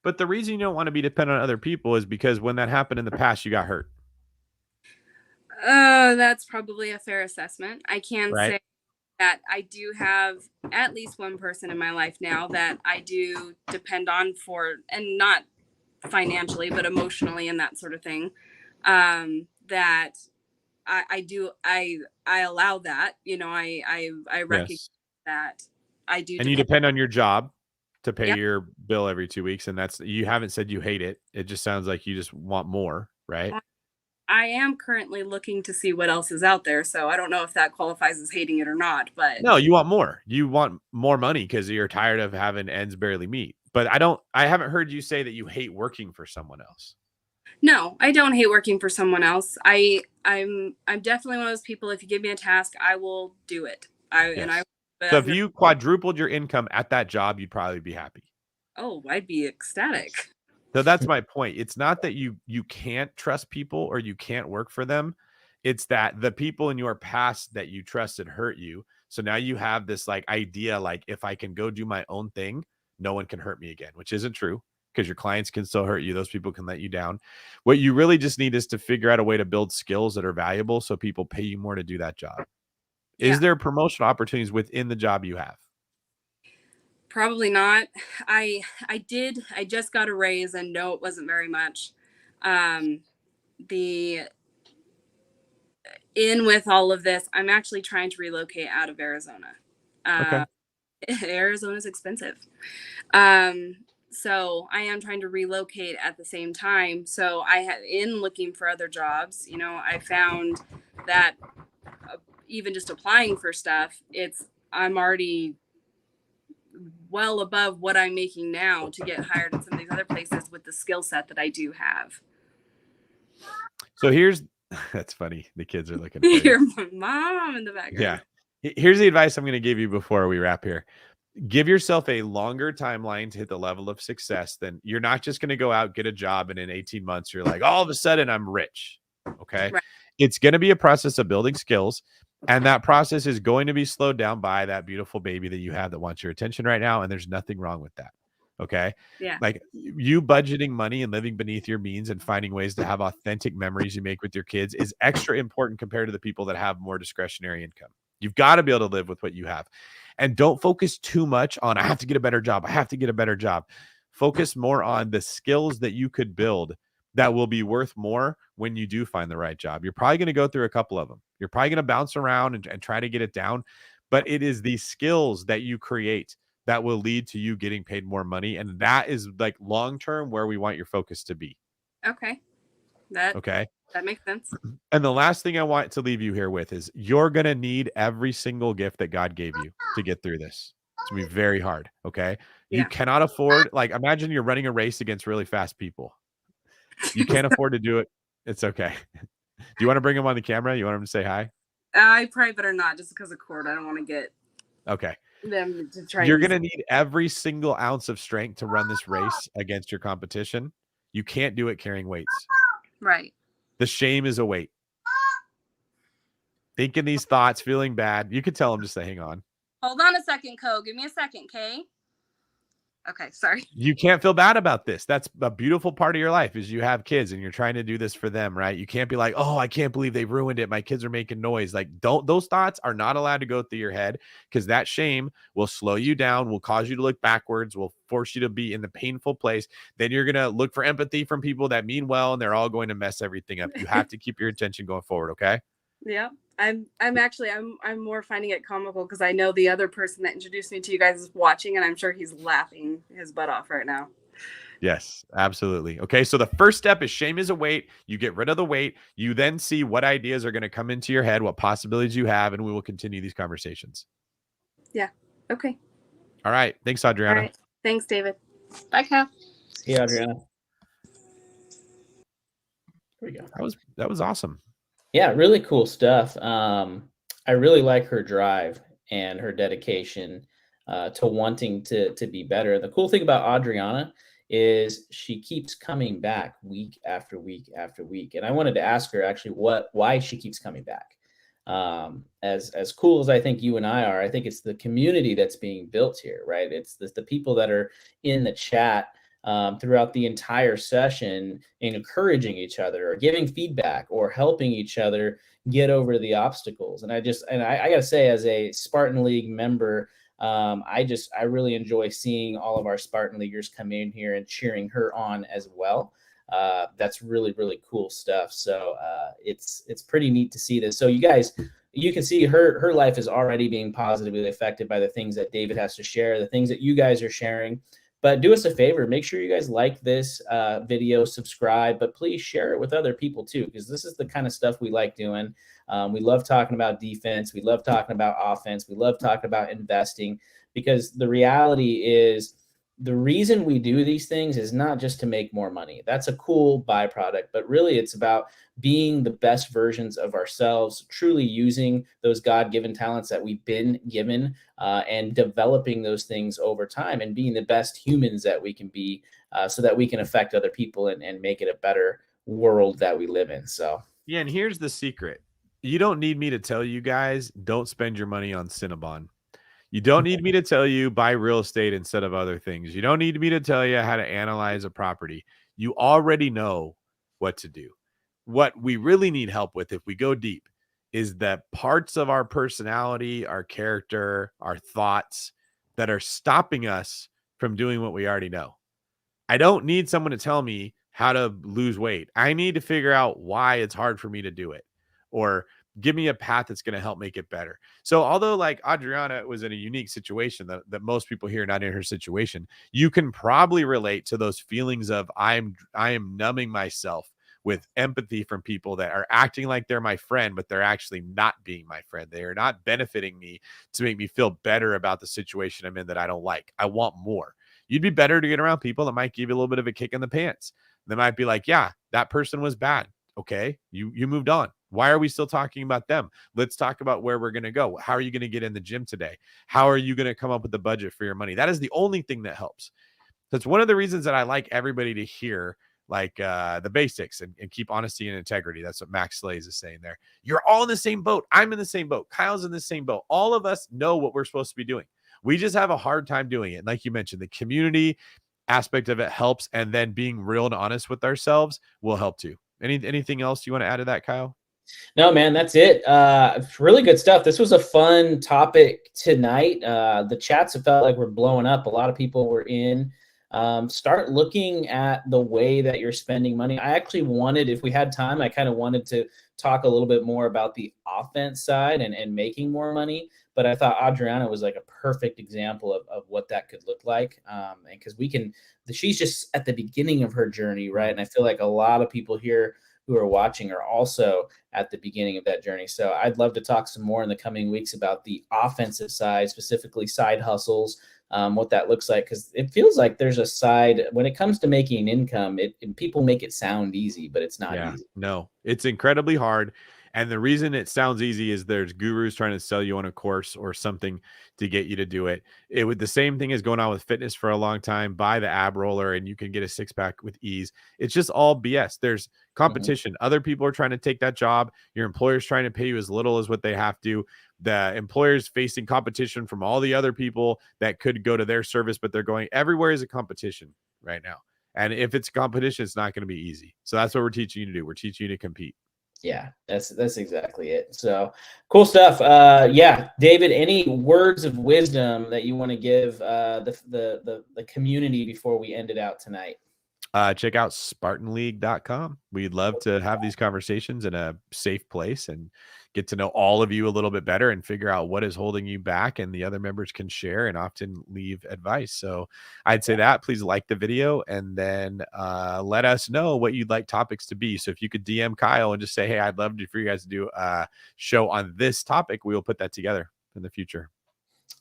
B: But the reason you don't want to be dependent on other people is because when that happened in the past, you got hurt.
F: That's probably a fair assessment. I can
B: Right.
F: say that I do have at least one person in my life now that I do depend on for, and not financially, but emotionally and that sort of thing. That I allow that, I recognize
B: Yes.
F: that I do
B: And you
F: depend.
B: depend on your job to pay
F: Yep.
B: your bill every 2 weeks, and that's you haven't said you hate it. It just sounds like you just want more, right?
F: I am currently looking to see what else is out there, so I don't know if that qualifies as hating it or not, but
B: No, you want more. You want more money because you're tired of having ends barely meet. But I haven't heard you say that you hate working for someone else.
F: no, I don't hate working for someone else. I'm definitely one of those people. If you give me a task, I will do it. I
B: Yes. So if
F: as
B: you quadrupled your income at that job, you'd probably be happy.
F: oh, I'd be ecstatic.
B: So that's my point. It's not that you can't trust people or you can't work for them. It's that the people in your past that you trusted hurt you. So now you have this like idea like if I can go do my own thing, no one can hurt me again, which isn't true because your clients can still hurt you. Those people can let you down. What you really just need is to figure out a way to build skills that are valuable so people pay you more to do that job.
F: Yeah,
B: Is there promotional opportunities within the job you have?
F: probably not. I just got a raise, and no, it wasn't very much. Um, the in with all of this, I'm actually trying to relocate out of Arizona.
B: Okay.
F: Uh, Arizona's expensive. Um, so I am trying to relocate at the same time. So I had in looking for other jobs, I found that even just applying for stuff, I'm already well above what I'm making now to get hired in some of these other places with the skill set that I do have.
B: So here's that's funny. The kids are looking for you.
F: Your mom in the background.
B: Yeah. Here's the advice I'm going to give you before we wrap here. Give yourself a longer timeline to hit the level of success. Then you're not just going to go out, get a job, and in 18 months, you're like, all of a sudden, I'm rich. Okay.
F: Right.
B: It's going to be a process of building skills. And that process is going to be slowed down by that beautiful baby that you have that wants your attention right now. And there's nothing wrong with that. Okay.
F: Yeah.
B: Like you budgeting money and living beneath your means and finding ways to have authentic memories you make with your kids is extra important compared to the people that have more discretionary income. You've got to be able to live with what you have. And don't focus too much on, I have to get a better job. I have to get a better job. Focus more on the skills that you could build that will be worth more when you do find the right job. You're probably going to go through a couple of them. You're probably going to bounce around and try to get it down. But it is the skills that you create that will lead to you getting paid more money. And that is like long-term where we want your focus to be.
F: Okay.
B: Okay.
F: That makes sense.
B: And the last thing I want to leave you here with is you're going to need every single gift that God gave you to get through this. It's going to be very hard. Okay. You
F: Yeah.
B: cannot afford, like, imagine you're running a race against really fast people. You can't afford to do it. It's okay. Do you want to bring him on the camera? You want him to say hi?
F: I probably better not, just because of Cord. I don't want to get
B: Okay.
F: them to try.
B: You're going to need every single ounce of strength to run this race against your competition. You can't do it carrying weights.
F: Right.
B: The shame is a weight. Thinking these thoughts, feeling bad. You could tell him just to hang on.
F: Hold on a second, Co. Give me a second, Kay. Okay, sorry.
B: You can't feel bad about this. That's a beautiful part of your life is you have kids and you're trying to do this for them, right? You can't be like, oh, I can't believe they've ruined it. My kids are making noise. Like, those thoughts are not allowed to go through your head because that shame will slow you down, will cause you to look backwards, will force you to be in the painful place. Then you're going to look for empathy from people that mean well, and they're all going to mess everything up. You have to keep your attention going forward. Okay.
F: Yeah. I'm more finding it comical because I know the other person that introduced me to you guys is watching, and I'm sure he's laughing his butt off right now.
B: Yes, absolutely. Okay. So the first step is shame is a weight. You get rid of the weight. You then see what ideas are going to come into your head, what possibilities you have, and we will continue these conversations.
F: Yeah. Okay.
B: All right. Thanks, Adriana.
F: All right. Thanks, David. Bye, Cal.
A: See you, Adriana. There we go.
B: That was awesome.
A: Yeah, really cool stuff. I really like her drive and her dedication to wanting to be better. The cool thing about Adriana is she keeps coming back week after week after week. And I wanted to ask her actually why she keeps coming back. As cool as I think you and I are, I think it's the community that's being built here, right? It's the people that are in the chat throughout the entire session, encouraging each other or giving feedback or helping each other get over the obstacles. And I got to say, as a Spartan League member, I really enjoy seeing all of our Spartan Leaguers come in here and cheering her on as well. That's really, really cool stuff. So it's pretty neat to see this. So you guys, you can see her life is already being positively affected by the things that David has to share, the things that you guys are sharing. But do us a favor, make sure you guys like this video, subscribe, but please share it with other people too, because this is the kind of stuff we like doing. We love talking about defense. We love talking about offense. We love talking about investing, because the reality is the reason we do these things is not just to make more money. That's a cool byproduct, but really it's about being the best versions of ourselves, truly using those God-given talents that we've been given and developing those things over time and being the best humans that we can be so that we can affect other people and make it a better world that we live in. So,
B: yeah. And here's the secret. You don't need me to tell you guys, don't spend your money on Cinnabon. You don't need me to tell you buy real estate instead of other things. You don't need me to tell you how to analyze a property. You already know what to do. What we really need help with, if we go deep, is that parts of our personality, our character, our thoughts that are stopping us from doing what we already know. I don't need someone to tell me how to lose weight. I need to figure out why it's hard for me to do it, or give me a path that's going to help make it better. So although like Adriana was in a unique situation that most people here not in her situation, you can probably relate to those feelings of I am numbing myself with empathy from people that are acting like they're my friend, but they're actually not being my friend. They are not benefiting me to make me feel better about the situation I'm in that I don't like. I want more. You'd be better to get around people that might give you a little bit of a kick in the pants. They might be like, yeah, that person was bad. Okay, you moved on. Why are we still talking about them? Let's talk about where we're going to go. How are you going to get in the gym today? How are you going to come up with the budget for your money? That is the only thing that helps. That's one of the reasons that I like everybody to hear like the basics and keep honesty and integrity. That's what Max Slays is saying there. You're all in the same boat. I'm in the same boat. Kyle's in the same boat. All of us know what we're supposed to be doing. We just have a hard time doing it. And like you mentioned, the community aspect of it helps. And then being real and honest with ourselves will help too. Anything else you want to add to that, Kyle?
A: No, man, that's it. Really good stuff. This was a fun topic tonight. The chats have felt like we're blowing up. A lot of people were in. Start looking at the way that you're spending money. I actually wanted, if we had time, I kind of wanted to talk a little bit more about the offense side and making more money. But I thought Adriana was like a perfect example of what that could look like. And because she's just at the beginning of her journey, right? And I feel like a lot of people here who are watching are also at the beginning of that journey. So I'd love to talk some more in the coming weeks about the offensive side, specifically side hustles, what that looks like, because it feels like there's a side when it comes to making income. People make it sound easy, but it's not easy.
B: No, it's incredibly hard. And the reason it sounds easy is there's gurus trying to sell you on a course or something to get you to do it. It would the same thing is going on with fitness for a long time. Buy the ab roller and you can get a six pack with ease. It's just all BS. There's competition. Other people are trying to take that job. Your employer's trying to pay you as little as what they have to. The employer's facing competition from all the other people that could go to their service, but they're going everywhere is a competition right now. And if it's competition, it's not going to be easy. So that's what we're teaching you to do. We're teaching you to compete.
A: Yeah, that's exactly it. So cool stuff. Yeah, David, any words of wisdom that you want to give the community before we end it out tonight?
B: Check out SpartanLeague.com. We'd love to have these conversations in a safe place and get to know all of you a little bit better and figure out what is holding you back, and the other members can share and often leave advice. So I'd say that please like the video and then let us know what you'd like topics to be. So if you could DM Kyle and just say, hey, I'd love for you guys to do a show on this topic, we will put that together in the future.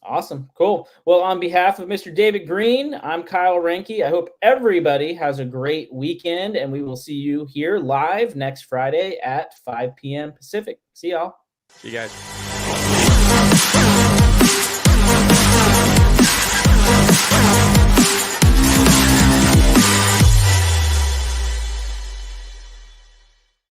A: Awesome. Cool. Well, on behalf of Mr. David Green, I'm Kyle Renke. I hope everybody has a great weekend, and we will see you here live next Friday at 5 p.m. Pacific. See y'all.
B: See you guys.